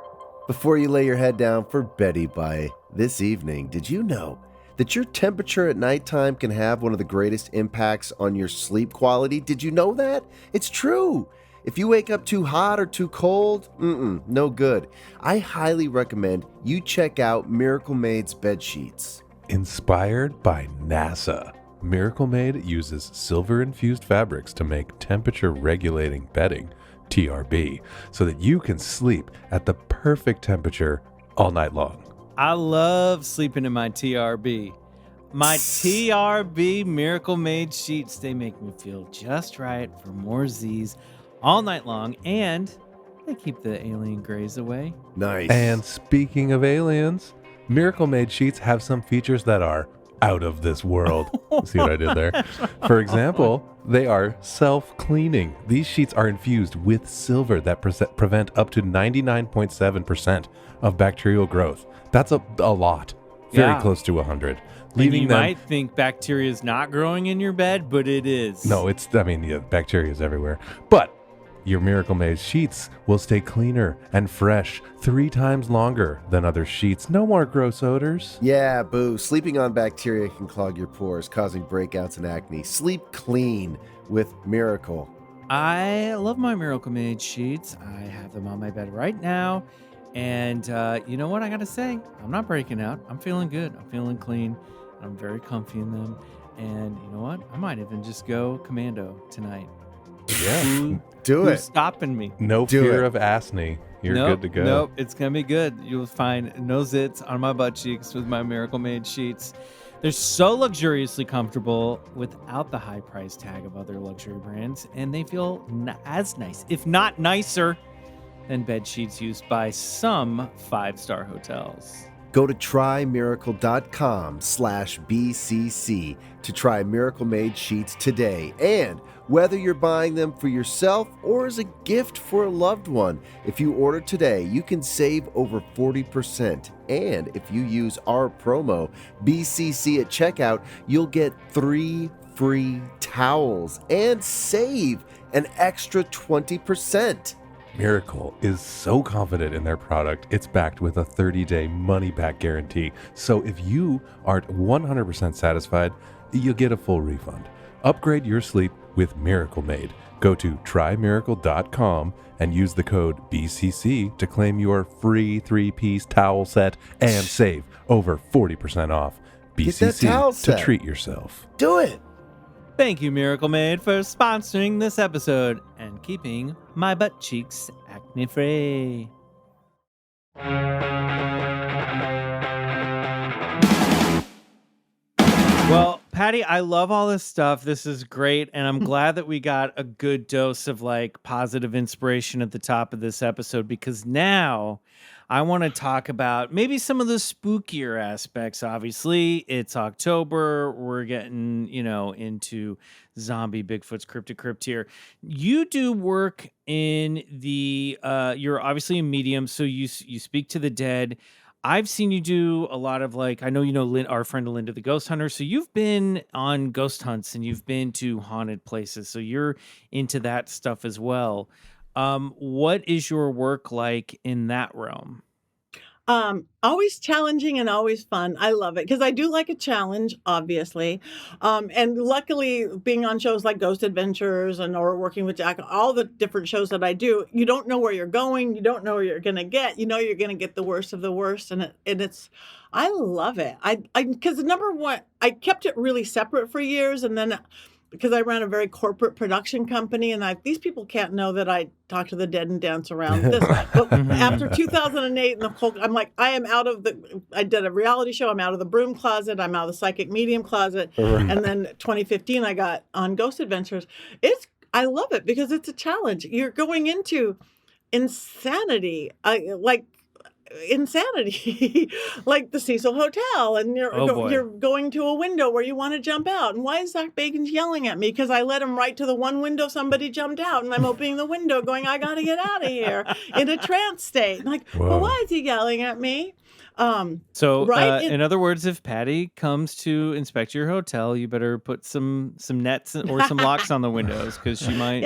D: Before you lay your head down for Betty Bye this evening, did you know that your temperature at nighttime can have one of the greatest impacts on your sleep quality? Did you know that? It's true. If you wake up too hot or too cold, no good. I highly recommend you check out Miracle Made's bed sheets.
E: Inspired by NASA, Miracle Made uses silver-infused fabrics to make temperature-regulating bedding, TRB, so that you can sleep at the perfect temperature all night long.
C: I love sleeping in my TRB. My TRB Miracle Made sheets, they make me feel just right for more Z's all night long, and they keep the alien grays away.
D: Nice.
E: And speaking of aliens, Miracle Made sheets have some features that are out of this world. See what I did there? For example, they are self-cleaning. These sheets are infused with silver that prevent up to 99.7% of bacterial growth. That's a lot. Very close to 100.
C: You might think bacteria is not growing in your bed, but it is.
E: No, bacteria is everywhere. But your Miracle Made sheets will stay cleaner and fresh 3 times longer than other sheets. No more gross odors.
D: Yeah, boo. Sleeping on bacteria can clog your pores, causing breakouts and acne. Sleep clean with Miracle.
C: I love my Miracle Made sheets. I have them on my bed right now. And you know what I got to say? I'm not breaking out. I'm feeling good. I'm feeling clean. I'm very comfy in them. And you know what? I might even just go commando tonight.
E: Yeah.
C: Who's stopping me?
E: No fear of acne. You're good to go.
C: Nope, it's going to be good. You'll find no zits on my butt cheeks with my Miracle Made sheets. They're so luxuriously comfortable without the high price tag of other luxury brands, and they feel as nice, if not nicer, than bed sheets used by some 5-star hotels.
D: Go to trymiracle.com/BCC to try Miracle Made sheets today. And whether you're buying them for yourself or as a gift for a loved one, if you order today, you can save over 40%. And if you use our promo, BCC at checkout, you'll get 3 free towels and save an extra 20%.
E: Miracle is so confident in their product, it's backed with a 30-day money-back guarantee. So if you aren't 100% satisfied, you'll get a full refund. Upgrade your sleep with Miracle Made. Go to trymiracle.com and use the code BCC to claim your free 3-piece towel set and save over 40% off. BCC to treat yourself.
D: Do it.
C: Thank you, Miracle Made, for sponsoring this episode and keeping my butt cheeks acne-free. Well, Patti, I love all this stuff. This is great, and I'm glad that we got a good dose of positive inspiration at the top of this episode, because now I want to talk about maybe some of the spookier aspects. Obviously, it's October. We're getting, into zombie Bigfoot's Crypt here. You do work in the, you're obviously a medium, so you speak to the dead. I've seen you do a lot of I know our friend Linda the Ghost Hunter, so you've been on ghost hunts and you've been to haunted places, so you're into that stuff as well. What is your work like in that realm?
F: Always challenging and always fun. I love it because I do like a challenge, obviously. And luckily, being on shows like Ghost Adventures or working with Jack, all the different shows that I do, you don't know where you're going. You don't know where you're going to get. You know you're going to get the worst of the worst. And it's, I love it. Because number one, I kept it really separate for years. And then because I ran a very corporate production company, and these people can't know that I talk to the dead and dance around this. But after 2008, I'm like, I did a reality show. I'm out of the broom closet. I'm out of the psychic medium closet. Right. And then 2015, I got on Ghost Adventures. I love it because it's a challenge. You're going into insanity. insanity, like the Cecil Hotel, and
C: boy.
F: you're going to a window where you want to jump out. And why is Zach Bacon's yelling at me? Because I led him right to the one window somebody jumped out, and I'm opening the window going, I got to get out of here in a trance state. And like, well, why is he yelling at me?
C: In other words, if Patty comes to inspect your hotel, you better put some nets or some locks on the windows, because she might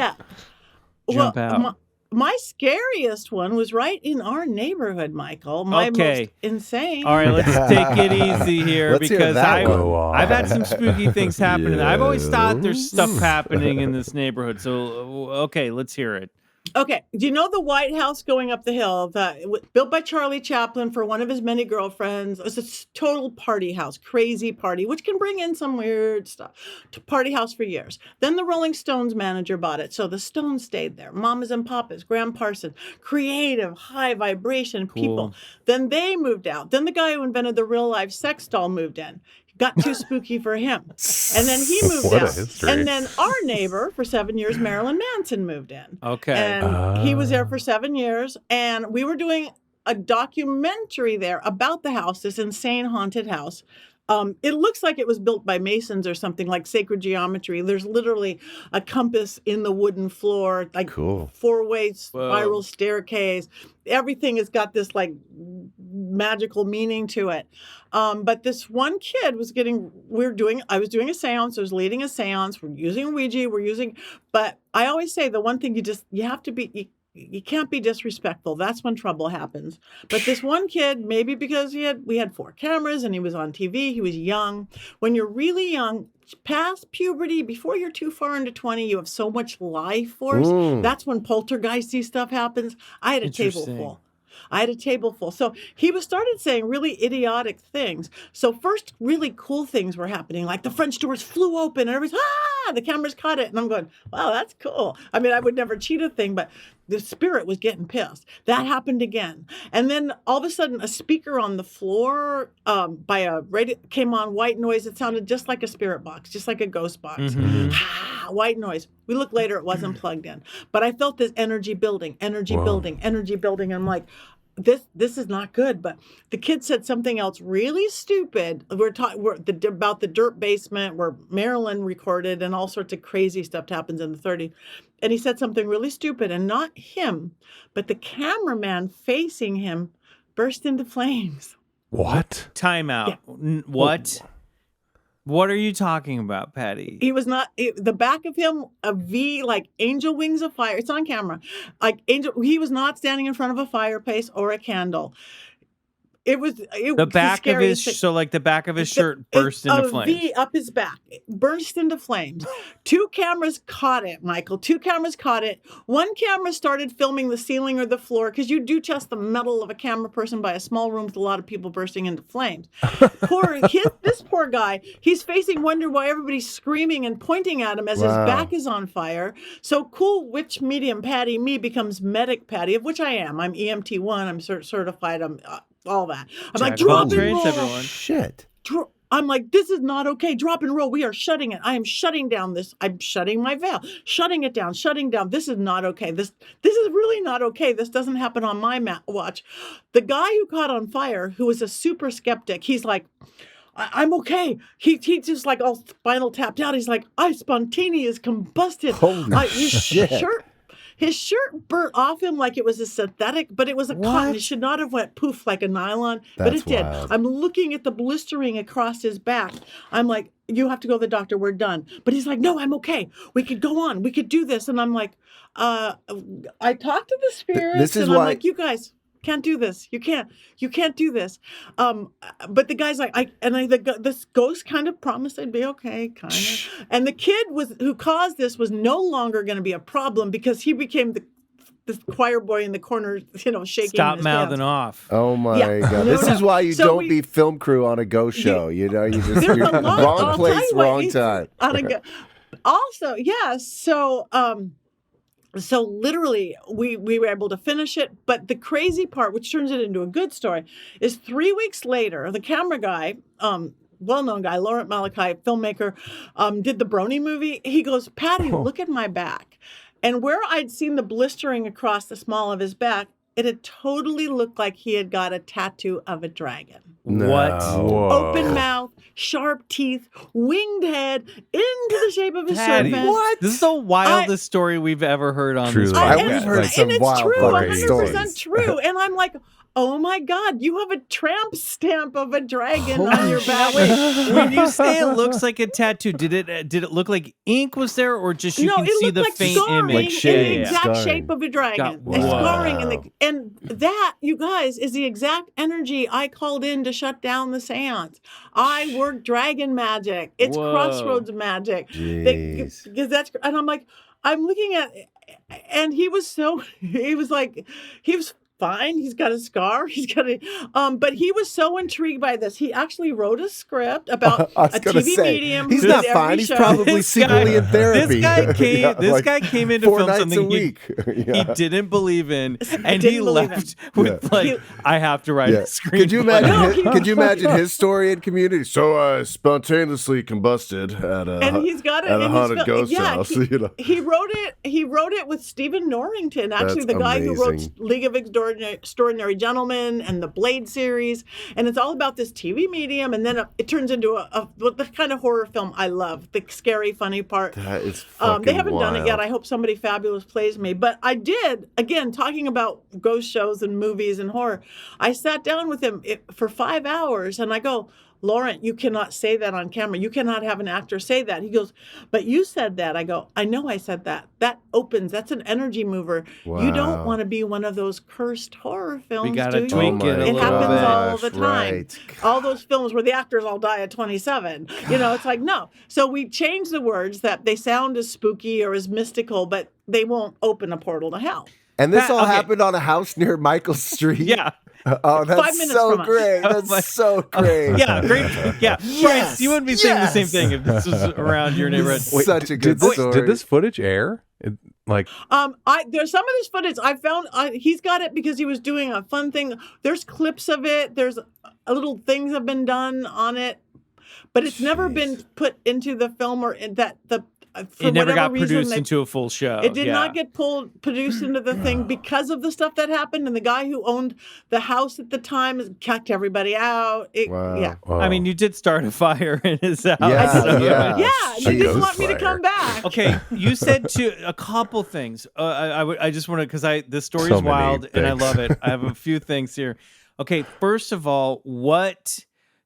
C: jump out.
F: My scariest one was right in our neighborhood, Michael. My most insane.
C: All right, let's take it easy here, because I've had some spooky things happen. Yes. I've always thought there's stuff happening in this neighborhood. So, okay, let's hear it.
F: Okay, do you know the White House going up the hill, built by Charlie Chaplin for one of his many girlfriends? It's a total party house, crazy party, which can bring in some weird stuff. Party house for years. Then the Rolling Stones manager bought it, so the Stones stayed there. Mamas and Papas, Graham Parsons, creative, high vibration people. Then they moved out. Then the guy who invented the real life sex doll moved in. Got too spooky for him. And then he moved out. And then our neighbor for 7 years, Marilyn Manson, moved in.
C: Okay.
F: And he was there for 7 years. And we were doing a documentary there about the house, this insane haunted house. It looks like it was built by Masons or something, like sacred geometry. There's literally a compass in the wooden floor, like four-way spiral staircase. Everything has got this like magical meaning to it. But this one kid was I was doing a seance. I was leading a seance. We're using a Ouija. But I always say the one thing you have to be, you can't be disrespectful. That's when trouble happens. But this one kid, maybe because we had 4 cameras and he was on TV, he was young. When you're really young, past puberty, before you're too far into 20, you have so much life force. That's when poltergeisty stuff happens. I had a table full. So he started saying really idiotic things. So first, really cool things were happening, like the French doors flew open and everybody's, the cameras caught it. And I'm going, wow, that's cool. I mean, I would never cheat a thing, but the spirit was getting pissed. That happened again. And then all of a sudden, a speaker on the floor by a radio came on, white noise. It sounded just like a spirit box, just like a ghost box. White noise. We looked later, it wasn't plugged in. But I felt this energy building. And I'm like, this is not good. But the kid said something else really stupid. We're talking about the dirt basement where Marilyn recorded, and all sorts of crazy stuff happens in the 30s. And he said something really stupid, and not him, but the cameraman facing him burst into flames.
E: What?
C: Time out. Yeah. What? What are you talking about, Patty?
F: He was not, the back of him, a V, like angel wings of fire. It's on camera. Like angel, he was not standing in front of a fireplace or a candle. It was
C: the back of his the back of his shirt burst into flames.
F: V up his back, burst into flames. 2 cameras caught it, Michael. 2 cameras caught it. One camera started filming the ceiling or the floor, because you do test the metal of a camera person by a small room with a lot of people bursting into flames. This poor guy, he's facing wonder why everybody's screaming and pointing at him as his back is on fire. So cool witch medium Patty me becomes medic Patty, of which I am. I'm EMT1. I'm certified. I'm all that. I'm like, drop and roll.
C: Everyone.
D: Shit.
F: I'm like, this is not okay. Drop and roll. We are shutting it. I am shutting down this. I'm shutting my veil. Shutting it down. Shutting down. This is not okay. This is really not okay. This doesn't happen on my watch. The guy who caught on fire, who was a super skeptic, he's like, I'm okay. He just like all spinal tapped out. He's like, I spontaneous combusted.
D: Holy shit.
F: His shirt burnt off him like it was a synthetic, but it was a cotton. It should not have went poof like a nylon, but it did.
D: Wild.
F: I'm looking at the blistering across his back. I'm like, you have to go to the doctor. We're done. But he's like, no, I'm okay. We could go on. We could do this. And I'm like, I talked to the spirits, I'm like, you guys can't do this. You can't do this. But the guy's like, this ghost kind of promised I'd be okay, kind of. And the kid who caused this was no longer going to be a problem, because he became the choir boy in the corner, shaking.
C: Stop mouthing off.
D: Oh my God! This is why you don't be film crew on a ghost show. You just wrong place, wrong time.
F: Also, yeah. So literally, we were able to finish it. But the crazy part, which turns it into a good story, is 3 weeks later, the camera guy, well-known guy, Laurent Malachi, filmmaker, did the Brony movie. He goes, Patty, look at my back. And where I'd seen the blistering across the small of his back, it had totally looked like he had got a tattoo of a dragon.
C: What?
E: Whoa.
F: Open mouth, sharp teeth, winged head, into the shape of a
C: Patty,
F: serpent.
D: What?
C: This is the wildest story we've ever heard on
E: Truly.
C: this
D: I-
C: podcast.
D: we've heard some
F: and it's
D: wild
F: true,
D: fucking
F: 100%
D: stories.
F: true. And I'm like, oh my God, you have a tramp stamp of a dragon on your back.
C: Wait, when you say it looks like a tattoo, did it look like ink was there, or just you
F: No,
C: can
F: it
C: see
F: looked
C: the
F: like
C: faint
F: scarring
C: image?
F: in
C: Yeah,
F: the
C: yeah, yeah.
F: exact
D: Scarring.
F: shape of a dragon.
C: Wow.
F: A scarring and that, you guys, is the exact energy I called in to shut down the seance. I work dragon magic. It's
C: Whoa.
F: crossroads magic.
D: Jeez.
F: Because that's, and I'm like, I'm looking at, and he was fine. He's got a scar. He's got but he was so intrigued by this. He actually wrote a script about
D: I was
F: a
D: gonna
F: TV
D: say,
F: medium.
D: he's
F: who
D: not
F: did
D: fine.
F: every
D: He's
F: show.
D: probably
C: This
D: secretly
C: guy-
D: in therapy.
C: This guy came.
D: Yeah,
C: This
D: like
C: guy came in to
D: 4
C: film
D: nights
C: something
D: a week.
C: he
D: Yeah.
C: didn't believe in, and he
F: Didn't believe
C: left with
D: Yeah.
C: like, I have to write
D: Yeah.
C: a screenplay.
D: Could you imagine?
F: No,
D: Could you imagine his story in Community? So I spontaneously combusted at
F: And he's got it
D: at a
F: in his
D: haunted ghost
F: yeah,
D: house.
F: He,
D: You know.
F: he wrote it with Stephen Norrington, actually
D: That's
F: the guy who wrote
D: amazing.
F: League of Extraordinary Gentlemen and the Blade series, and it's all about this TV medium, and then it turns into the kind of horror film I love, the scary, funny part.
D: That is fucking
F: They haven't done it yet.
D: wild.
F: I hope somebody fabulous plays me. But I did, again, talking about ghost shows and movies and horror. I sat down with him for 5 hours and I go, Laurent, you cannot say that on camera. You cannot have an actor say that. He goes, but you said that. I go, I know I said that. That opens. That's an energy mover. You don't
D: Wow.
F: want to be one of those cursed horror films,
C: gotta
F: do you?
C: tweak it a
F: It
C: little
F: happens
C: bit.
F: all the time.
D: Right.
F: All those films where the actors all die at 27. It's like, no. So we changed the words that they sound as spooky or as mystical, but they won't open a portal to hell.
D: And this
C: Pat,
D: all
C: okay.
D: happened on a house near Michael Street.
C: Yeah.
D: Oh,
F: 5
D: that's
F: minutes
D: so
F: from us.
D: great.
C: Oh
D: That's
C: my-
D: so great.
C: Yeah, great. Yeah,
D: Yes,
C: you wouldn't be saying the same
D: yes.
C: thing if this was around your neighborhood.
D: Wait, such a good story.
E: Did this footage air? Like,
F: There's some of this footage I found. He's got it because he was doing a fun thing. There's clips of it. There's little things have been done on it, but it's never been put into the film or for
C: It never
F: whatever
C: got
F: reason,
C: produced
F: they-
C: into a full show.
F: It did
C: yeah.
F: not get produced into the thing because of the stuff that happened. And the guy who owned the house at the time kicked everybody out.
D: Wow.
F: Yeah.
E: whoa.
C: I mean, you did start a fire in his house.
D: Yeah,
C: so-
D: yeah.
F: Yeah,
D: A
F: you didn't
D: ghost
F: want me to
D: fire.
F: come back.
C: Okay, you said a couple things. I just want to, because this story
E: So
C: is
E: many
C: wild and I
E: things.
C: love it. I have a few things here. Okay, first of all, what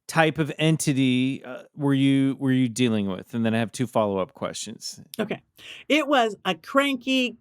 C: type of entity were you dealing with? And then I have 2 follow-up questions.
F: Okay. It was a cranky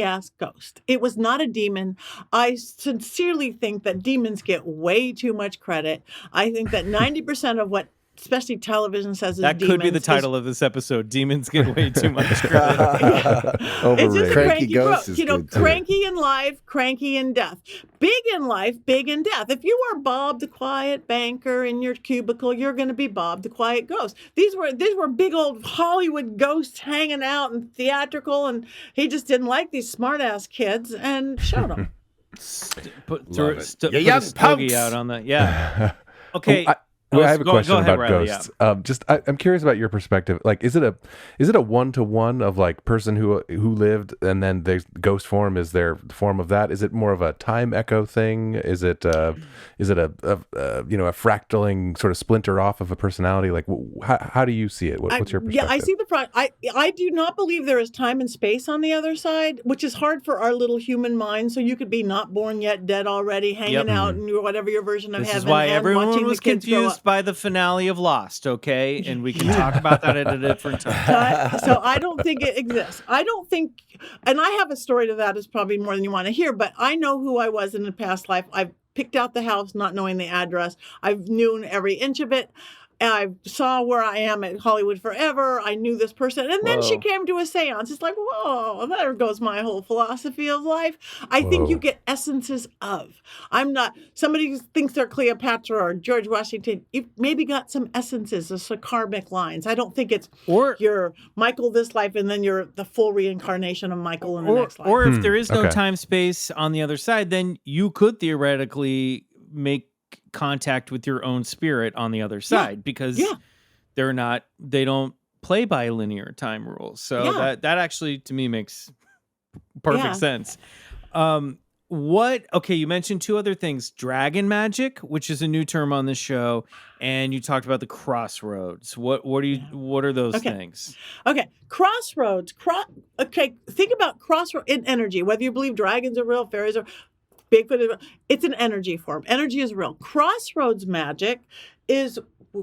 F: ass ghost. It was not a demon. I sincerely think that demons get way too much credit. I think that 90% of what especially television says is
C: That could be the
F: demons
C: title of this episode. Demons get way too much credit.
F: It's just
D: Overrated.
F: a
D: Cranky
F: cranky
D: ghost
F: bro.
D: is good, too.
F: Cranky in life, cranky in death. Big in life, big in death. If you are Bob the quiet banker in your cubicle, you're going to be Bob the quiet ghost. These were big old Hollywood ghosts hanging out and theatrical, and he just didn't like these smart ass kids and showed them.
C: Put
D: it.
C: put
D: You
C: a
D: young
C: stogie
D: punks.
C: out on that. Yeah. Okay.
E: I have a
C: go
E: question
C: ahead,
E: about
C: Riley,
E: ghosts. I'm curious about your perspective. Like, is it a 1-to-1 of like person who lived and then the ghost form is their form of that? Is it more of a time echo thing? Is it a fractaling sort of splinter off of a personality? Like, how do you see it? What's your perspective?
F: Yeah, I see I do not believe there is time and space on the other side, which is hard for our little human mind. So you could be not born yet, dead already, hanging out in whatever your version of
C: This
F: heaven.
C: is why
F: and
C: everyone
F: watching
C: was
F: the kids grow
C: confused
F: up.
C: by the finale of Lost, okay? And we can talk about that at a different time.
F: So I don't think it exists. I don't think, and I have a story to that. It's probably more than you want to hear, but I know who I was in a past life. I've picked out the house, not knowing the address. I've known every inch of it. I saw where I am at Hollywood Forever. I knew this person. And then she came to a seance. It's like, whoa, there goes my whole philosophy of life. I think you get essences of. I'm not, somebody thinks they're Cleopatra or George Washington. You've maybe got some essences of some karmic lines. I don't think it's you're Michael this life and then you're the full reincarnation of Michael in the next life.
C: Or if there is no
E: okay.
C: time space on the other side, then you could theoretically make contact with your own spirit on the other side because they don't play by linear time rules. So that actually to me makes perfect sense. Okay, you mentioned two other things: dragon magic, which is a new term on the show, and you talked about the crossroads. What are those things?
F: Okay, crossroads. Okay, think about crossroad in energy. Whether you believe dragons are real, fairies are, Bigfoot is real, it's an energy form. Energy is real. Crossroads magic is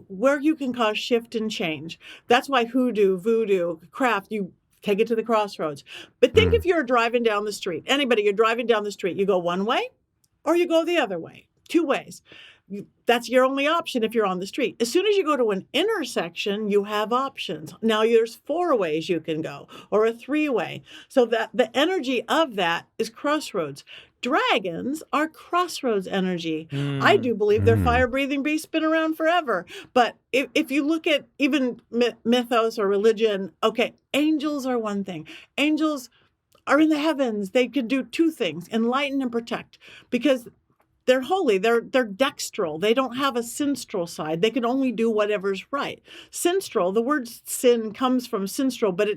F: where you can cause shift and change. That's why hoodoo, voodoo, craft, you take it to the crossroads. But think if you're driving down the street, you're driving down the street, you go one way or you go the other way, two ways. That's your only option if you're on the street. As soon as you go to an intersection, you have options. Now there's 4 ways you can go or a 3-way. So that the energy of that is crossroads. Dragons are crossroads energy. I do believe they're fire-breathing beasts, been around forever. But if you look at even mythos or religion, okay, angels are one thing. Angels are in the heavens. They could do 2 things, enlighten and protect, because they're holy. They're dextral. They don't have a sinstral side. They can only do whatever's right. Sinstral, the word sin comes from sinstral, but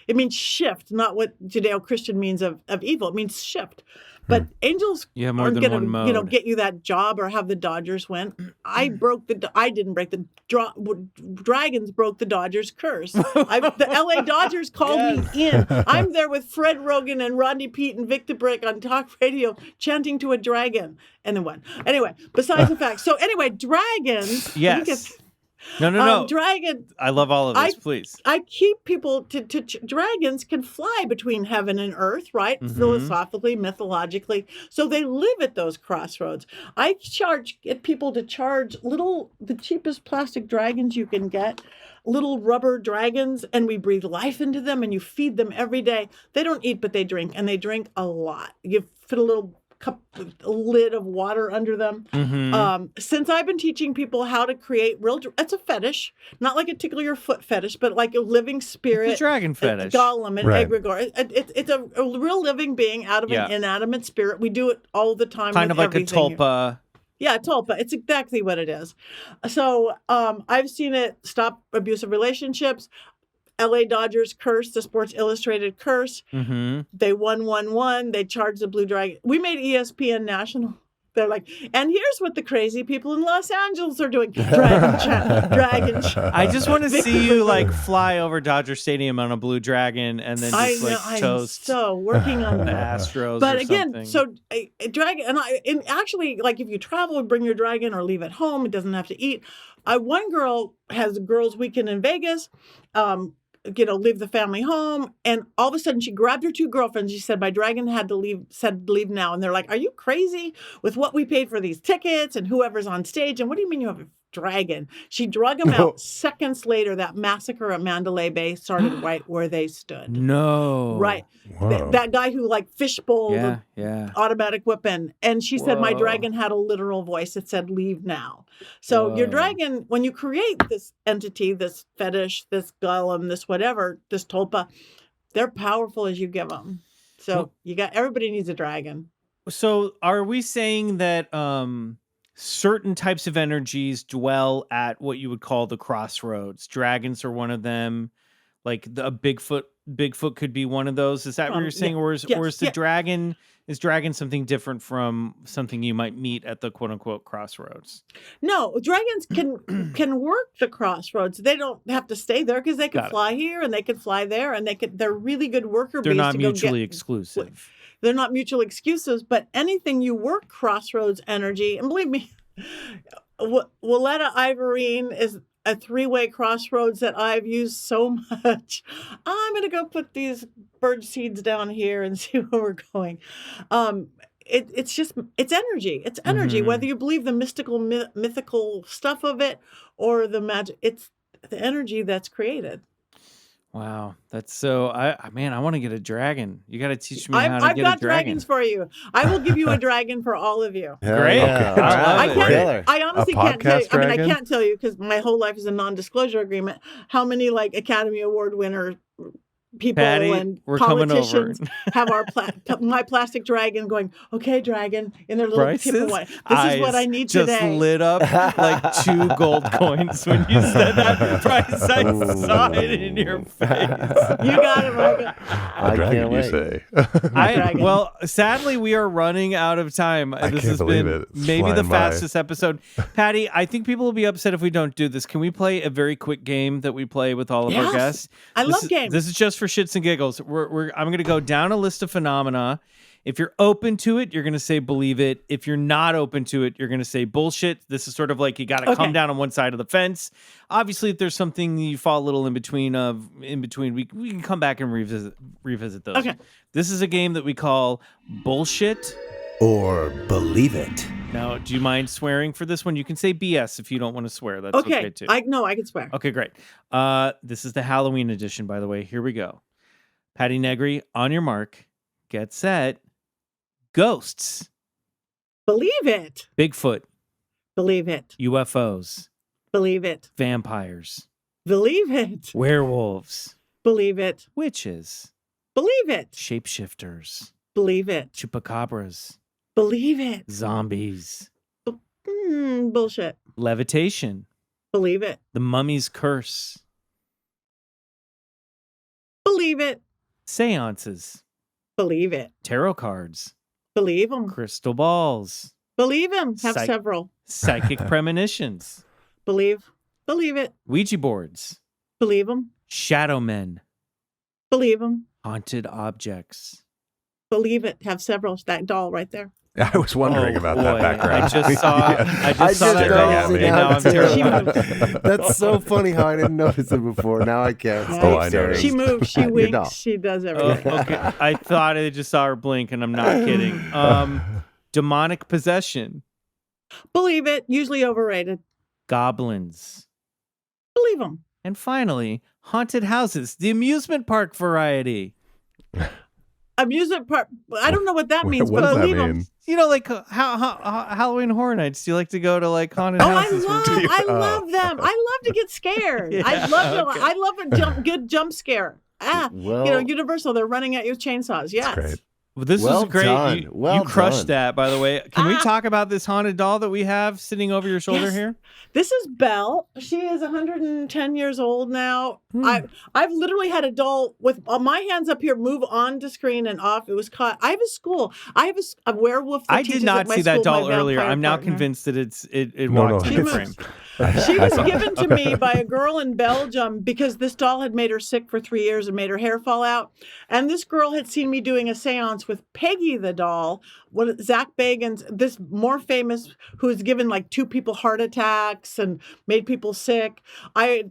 F: it means shift, not what Judeo-Christian means of evil. It means shift. But angels aren't going to get you that job or have the Dodgers win. I didn't break the Dragons broke the Dodgers curse. The LA Dodgers called me in. I'm there with Fred Rogan and Rodney Peete and Victor Brick on talk radio chanting to a dragon and then won. Anyway, besides the fact. So anyway, dragons.
C: Yes. No.
F: Dragon.
C: I love all of this, please.
F: I keep people to dragons can fly between heaven and earth, right? Philosophically, mythologically. So they live at those crossroads. I get people to charge the cheapest plastic dragons you can get, little rubber dragons, and we breathe life into them and you feed them every day. They don't eat, but they drink, and they drink a lot. You fit a little lid of water under them. Since I've been teaching people how to create it's a fetish, not like a tickle your foot fetish, but like a living spirit.
C: It's a dragon fetish.
F: Golem and egregore. It's a real living being out of an inanimate spirit. We do it all the time.
C: Kind of like a tulpa.
F: Yeah, tulpa. It's exactly what it is. So I've seen it stop abusive relationships. LA Dodgers curse, the Sports Illustrated curse. They won. They charged the Blue Dragon. We made ESPN national. They're like, and here's what the crazy people in Los Angeles are doing. Dragon.
C: I just want to see you like fly over Dodger Stadium on a blue dragon and then just toast.
F: I'm so working on
C: the Astros.
F: But
C: or
F: again,
C: something.
F: so a dragon, and actually, like if you travel, bring your dragon or leave it home. It doesn't have to eat. One girl has a girls' weekend in Vegas. Leave the family home. And all of a sudden she grabbed her 2 girlfriends. She said, my dragon said leave now. And they're like, are you crazy with what we paid for these tickets and whoever's on stage? And what do you mean you have a dragon? She drug them out. Seconds later, that massacre at Mandalay Bay started right where they stood.
C: No.
F: Right. That guy who like fishbowl the automatic weapon. And she said, my dragon had a literal voice. It said, leave now. So your dragon, when you create this entity, this fetish, this golem, this whatever, this tulpa, they're powerful as you give them. So everybody needs a dragon.
C: So are we saying that certain types of energies dwell at what you would call the crossroads? Dragons are one of them. Like a Bigfoot could be one of those. Is that what you're saying? Or is the dragon, is dragon something different from something you might meet at the quote unquote crossroads?
F: No, dragons can work the crossroads. They don't have to stay there because they can fly here and they can fly there and they're really good worker bees.
C: They're not mutually exclusive.
F: They're not mutual excuses, but anything you work crossroads energy, and believe me, Willetta Ivorine is a 3-way crossroads that I've used so much. I'm going to go put these bird seeds down here and see where we're going. It's energy. It's energy, whether you believe the mythical stuff of it or the magic. It's the energy that's created.
C: Wow, that's so. I want to get a dragon. You got to teach me how to get a dragon.
F: I've got dragons for you. I will give you a dragon for all of you.
C: Great.
E: Okay.
F: I honestly can't tell you.
E: Dragon?
F: I can't tell you because my whole life is a non-disclosure agreement. How many like Academy Award winner people
C: Patty,
F: and
C: we're coming over.
F: politicians have my plastic dragon going, okay, dragon, in their little tip
C: Bryce's
F: away. This is what I need
C: just
F: today.
C: lit up like 2 gold coins when you said that. Bryce, I saw it in your face.
F: You got it, Michael.
E: A dragon, you say?
F: Dragon.
C: Well, sadly, we are running out of time. This has
E: believe
C: been
E: it. It's
C: maybe the
E: flying by.
C: fastest episode. Patty, I think people will be upset if we don't do this. Can we play a very quick game that we play with all of our
F: Yes.
C: guests?
F: I love games.
C: This is just for shits and giggles. I'm going to go down a list of phenomena. If you're open to it, you're going to say believe it. If you're not open to it, you're going to say bullshit. This is sort of like you got to come down on one side of the fence. Obviously, if there's something you fall a little in between, we can come back and revisit those.
F: Okay.
C: This is a game that we call bullshit.
G: Or believe it.
C: Now, do you mind swearing for this one? You can say BS if you don't want to swear. That's okay too.
F: I can swear.
C: Okay, great. This is the Halloween edition, by the way. Here we go. Patti Negri, on your mark, get set. Ghosts.
F: Believe it.
C: Bigfoot.
F: Believe it.
C: UFOs.
F: Believe it.
C: Vampires.
F: Believe it.
C: Werewolves.
F: Believe it.
C: Witches.
F: Believe it.
C: Shapeshifters.
F: Believe it.
C: Chupacabras.
F: Believe it.
C: Zombies.
F: Bullshit.
C: Levitation.
F: Believe it.
C: The Mummy's Curse.
F: Believe it.
C: Seances.
F: Believe it.
C: Tarot cards.
F: Believe them.
C: Crystal balls.
F: Believe them. Have
C: Psych-
F: several.
C: Psychic premonitions.
F: Believe it.
C: Ouija boards.
F: Believe them.
C: Shadow men.
F: Believe them.
C: Haunted objects.
F: Believe it. Have several. That doll right there.
E: I was wondering about that
C: boy,
E: background.
C: I just saw
D: I
C: that
D: noticed
C: and
D: it
C: now I'm
D: too.
C: terrified.
D: That's so funny how I didn't notice it before. Now I can't.
F: Yeah.
D: stop
E: Oh, I
D: staring.
E: noticed.
F: She moves. She
D: Your
F: winks.
D: doll.
F: She does
C: Oh,
F: everything.
C: okay. I thought I just saw her blink, and I'm not kidding. Demonic possession.
F: Believe it. Usually overrated.
C: Goblins.
F: Believe them.
C: And finally, haunted houses. The amusement park variety.
F: Amusement park. I don't know what that means,
E: What
F: but
E: does that
F: believe them.
E: mean?
C: You know, like Halloween Horror Nights. Do you like to go to like haunted
F: Oh,
C: houses?
F: I love them. I love to get scared. I love a good jump scare.
D: Well,
F: Universal. They're running at you with chainsaws. Yes.
E: great.
C: Well, this
D: Well
C: was great.
D: done.
C: You
D: Well
C: crushed
D: done.
C: that, by the way. Can we talk about this haunted doll that we have sitting over your shoulder
F: Yes.
C: here?
F: This is Belle. She is 110 years old now. I've literally had a doll with my hands up here move on to screen and off. It was caught. I have a school. I have a werewolf. That
C: I
F: teaches
C: did not
F: at my
C: see that
F: school, my
C: doll earlier.
F: vampire
C: I'm now
F: partner.
C: convinced that it
E: No,
C: walked
E: no,
C: in the
F: it's-
C: frame.
F: She was given to me by a girl in Belgium because this doll had made her sick for 3 years and made her hair fall out. And this girl had seen me doing a seance with Peggy the doll, Zach Bagans, this more famous, who's given like 2 people heart attacks and made people sick. I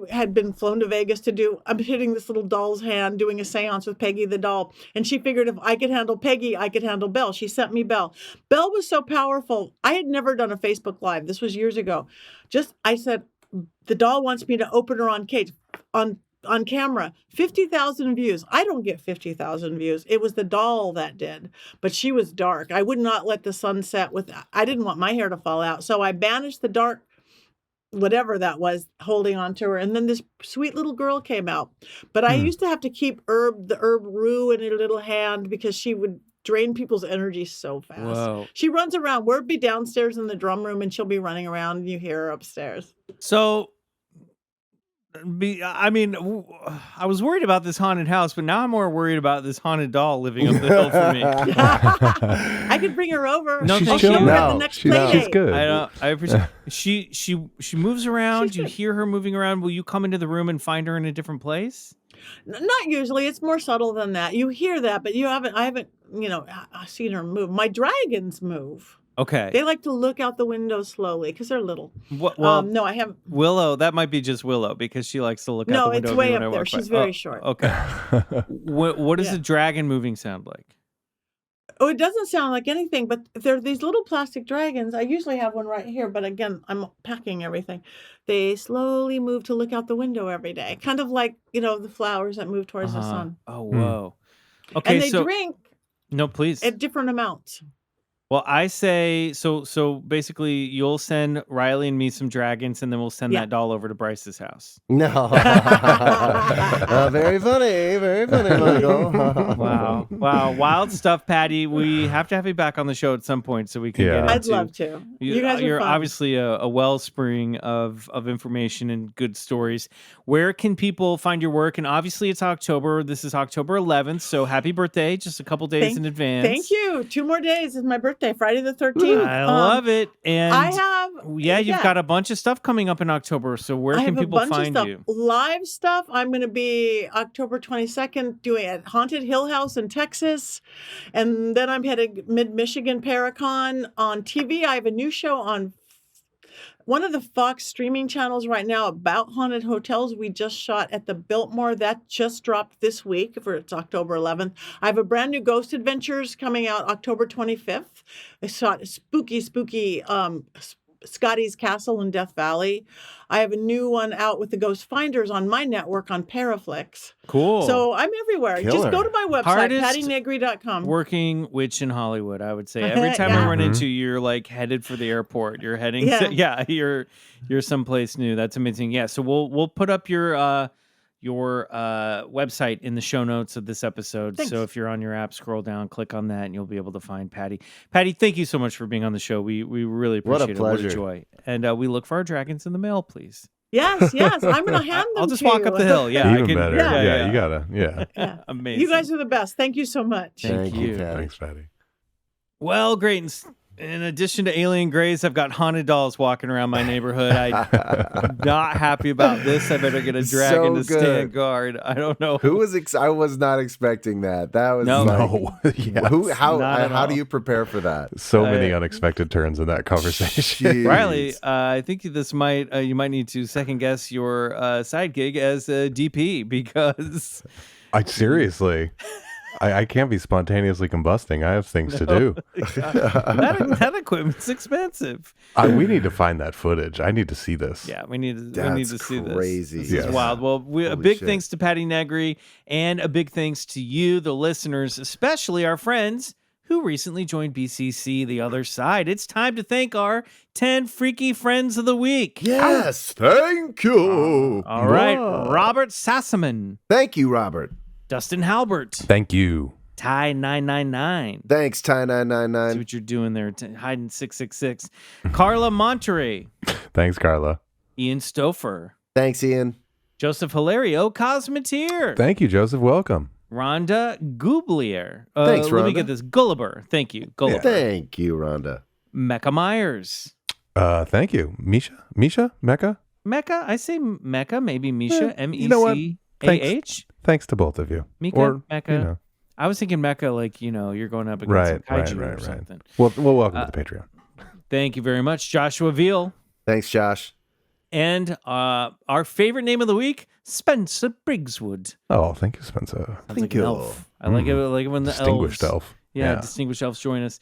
F: had been flown to Vegas I'm hitting this little doll's hand doing a seance with Peggy the doll. And she figured if I could handle Peggy, I could handle Belle. She sent me Belle. Belle was so powerful. I had never done a Facebook Live. This was years ago. I said, the doll wants me to open her on camera. 50,000 views. I don't get 50,000 views. It was the doll that did, but she was dark. I would not let the sun set I didn't want my hair to fall out. So I banished the dark, whatever that was, holding on to her. And then this sweet little girl came out. But I used to have to keep the herb rue in her little hand because she would drain people's energy so fast.
C: Whoa.
F: She runs around. We'll be downstairs in the drum room and she'll be running around and you hear her upstairs.
C: So, I was worried about this haunted house, but now I'm more worried about this haunted doll living up the hill for me.
F: I could bring her over.
C: No,
E: She's
C: thank
F: I'll
C: you.
F: show her at
E: No,
F: the next
E: she's
F: play date.
E: good.
C: I appreciate. She moves around. You hear her moving around. Will you come into the room and find her in a different place?
F: Not usually. It's more subtle than that. You hear that, but I haven't, seen her move. My dragons move.
C: Okay.
F: They like to look out the window slowly because they're little.
C: Well,
F: no, I haven't.
C: Willow. That might be just Willow because she likes to look out
F: No,
C: the window.
F: it's way
C: when I
F: up there.
C: walk by.
F: She's very short.
C: Okay. What does
F: Yeah.
C: a dragon moving sound like?
F: Oh, it doesn't sound like anything, but they're these little plastic dragons. I usually have one right here, but again, I'm packing everything. They slowly move to look out the window every day, kind of like, the flowers that move towards the sun.
C: Oh, whoa. Okay,
F: And they
C: so
F: drink
C: no, please.
F: at different amounts.
C: Well, I say so basically you'll send Riley and me some dragons and then we'll send that doll over to Bryce's house.
D: No. Very funny, Michael.
C: Wow. Wild stuff, Patty. We have to have you back on the show at some point so we can get into...
F: I'd love to. You guys are
C: You're
F: fun.
C: obviously a wellspring of information and good stories. Where can people find your work? And obviously it's October. This is October 11th, so happy birthday, just a couple days in advance.
F: Thank you. 2 more days is my birthday, Friday the 13th.
C: I love it. And
F: I have...
C: you've got a bunch of stuff coming up in October, so where can people find you?
F: Live stuff. I'm going to be October 22nd doing at Haunted Hill House in Texas. And then I'm headed Mid-Michigan Paracon. On TV, I have a new show on one of the Fox streaming channels right now about haunted hotels. We just shot at the Biltmore. That just dropped this week it's October 11th. I have a brand new Ghost Adventures coming out October 25th. I shot spooky Scotty's Castle in Death Valley. I have a new one out with the Ghost Finders on my network on Paraflix.
C: Cool.
F: So I'm everywhere.
D: Killer.
F: Just go to my website,
C: Hardest
F: pattynegri.com.
C: working witch in Hollywood, I would say. Every time I run into you, you're like headed for the airport. You're heading you're someplace new. That's amazing. Yeah, so we'll put up your website in the show notes of this episode.
F: Thanks.
C: So if you're on your app, scroll down, click on that, and you'll be able to find Patty. Patty, thank you so much for being on the show. We really appreciate it.
D: What a
C: What a joy. And we look for our dragons in the mail, please.
F: Yes. I'm going to hand them
C: I'll just
F: to
C: walk
F: you.
C: up the hill. Yeah,
E: Even better.
C: Yeah,
E: You gotta.
F: Yeah.
C: Amazing.
F: You guys are the best. Thank you so much.
C: Thank you.
D: Patty.
E: Thanks, Patty.
C: Well, great. In addition to alien grays, I've got haunted dolls walking around my neighborhood. I'm not happy about this. I better get a dragon to stand guard. I don't know.
D: I was not expecting that. That was
E: No. Yes.
D: How do you prepare for that?
E: So many unexpected turns in that conversation.
D: Jeez.
C: Riley, I think this you might need to second guess your side gig as a DP because
E: Seriously. I can't be spontaneously combusting. I have things to do.
C: that equipment's expensive.
E: We need to find that footage. I need to see this.
C: Yeah, we need to
D: That's
C: see this.
D: crazy.
C: This
E: Yes.
C: is wild. Well, a
D: Holy
C: big
D: shit.
C: thanks to Patti Negri and a big thanks to you, the listeners, especially our friends who recently joined BCC The Other Side. It's time to thank our 10 freaky friends of the week.
D: Yes, thank you.
C: All right, Robert Sassaman,
D: Thank you, Robert.
C: Dustin Halbert,
E: Thank you.
C: Ty999.
D: Thanks,
C: See
D: Ty999.
C: what you're doing there, hiding 666. Carla Monterey,
E: Thanks, Carla.
C: Ian Stouffer,
D: Thanks, Ian.
C: Joseph Hilario, Cosmeteer,
E: Thank you, Joseph. Welcome.
C: Rhonda Gooblier.
D: Thanks,
C: Let me
D: Rhonda.
C: get this. Gulliver. Thank you. Gulliver.
D: Thank you, Rhonda.
C: Mecca Myers.
E: Thank you. Misha? Mecca?
C: Mecca? I say Mecca, maybe Misha.
E: you know what?
C: M-E-C-A-H?
E: Thanks to both of you.
C: Mika?
E: Or,
C: Mecca?
E: you know.
C: I was thinking Mecca like, you're going up against some kaiju or something.
E: Well, welcome to the Patreon.
C: Thank you very much, Joshua Veal.
D: Thanks, Josh.
C: And our favorite name of the week, Spencer Briggswood.
E: Oh, thank you, Spencer.
C: Sounds like an elf. I like it when the
E: Distinguished
C: elves,
E: elf.
C: Yeah, distinguished elves join us.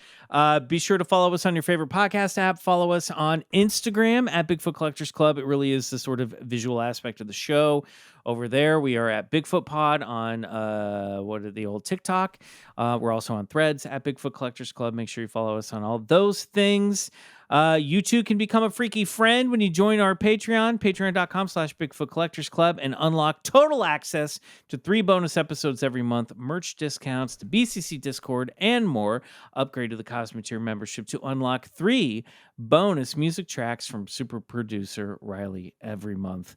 C: Be sure to follow us on your favorite podcast app. Follow us on Instagram at Bigfoot Collectors Club. It really is the sort of visual aspect of the show. Over there, we are at Bigfoot Pod on the old TikTok. We're also on Threads at Bigfoot Collectors Club. Make sure you follow us on all those things. You too can become a freaky friend when you join our Patreon, patreon.com/BigfootCollectorsClub, and unlock total access to 3 bonus episodes every month, merch discounts, to BCC Discord, and more. Upgrade to the Cosmeteer membership to unlock 3 bonus music tracks from super producer Riley every month.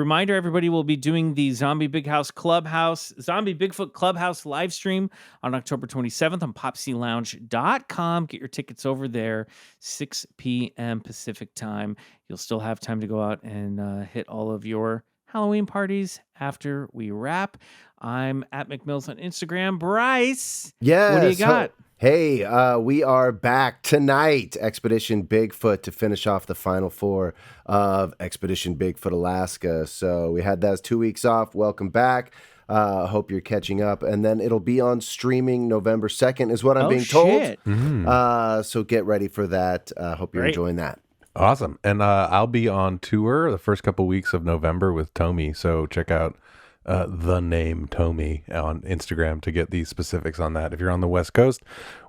C: Reminder, everybody will be doing the Zombie Bigfoot Clubhouse live stream on October 27th on popclounge.com. Get your tickets over there, 6 p.m. Pacific time. You'll still have time to go out and hit all of your Halloween parties after we wrap. I'm at McMills on Instagram. Bryce,
D: Yes.
C: what do you got?
D: Hey, we are back tonight, Expedition Bigfoot, to finish off the final 4 of Expedition Bigfoot Alaska. So we had those 2 weeks off. Welcome back. Hope you're catching up. And then it'll be on streaming November 2nd is what I'm being told. So get ready for that. Hope you're enjoying that.
E: Awesome. And I'll be on tour the first couple weeks of November with Tomy. So check out the name Tommy on Instagram to get the specifics on that. If you're on the West Coast,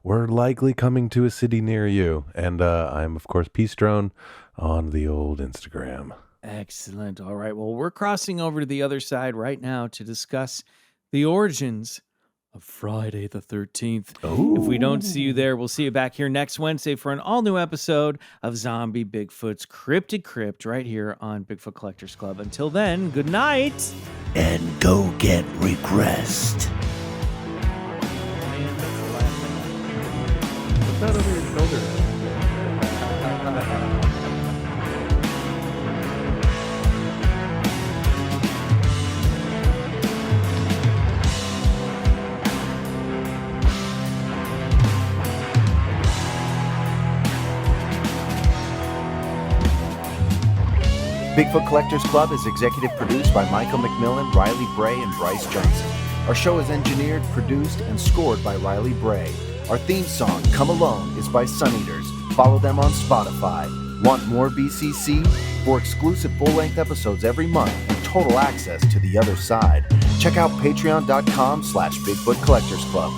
E: we're likely coming to a city near you. And I'm, of course, Peace Drone on the old Instagram.
C: Excellent. All right. Well, we're crossing over to the other side right now to discuss the origins of Friday the 13th.
E: Ooh.
C: If we don't see you there, we'll see you back here next Wednesday for an all-new episode of Zombie Bigfoot's Cryptid Crypt right here on Bigfoot Collectors Club. Until then, good night.
G: And go get regressed.
E: Put that over your shoulder.
H: Bigfoot Collectors Club is executive produced by Michael McMillan, Riley Bray, and Bryce Johnson. Our show is engineered, produced, and scored by Riley Bray. Our theme song, Come Alone, is by Suneaters. Follow them on Spotify. Want more BCC? For exclusive full-length episodes every month and total access to the other side, check out patreon.com/Bigfoot Collectors Club.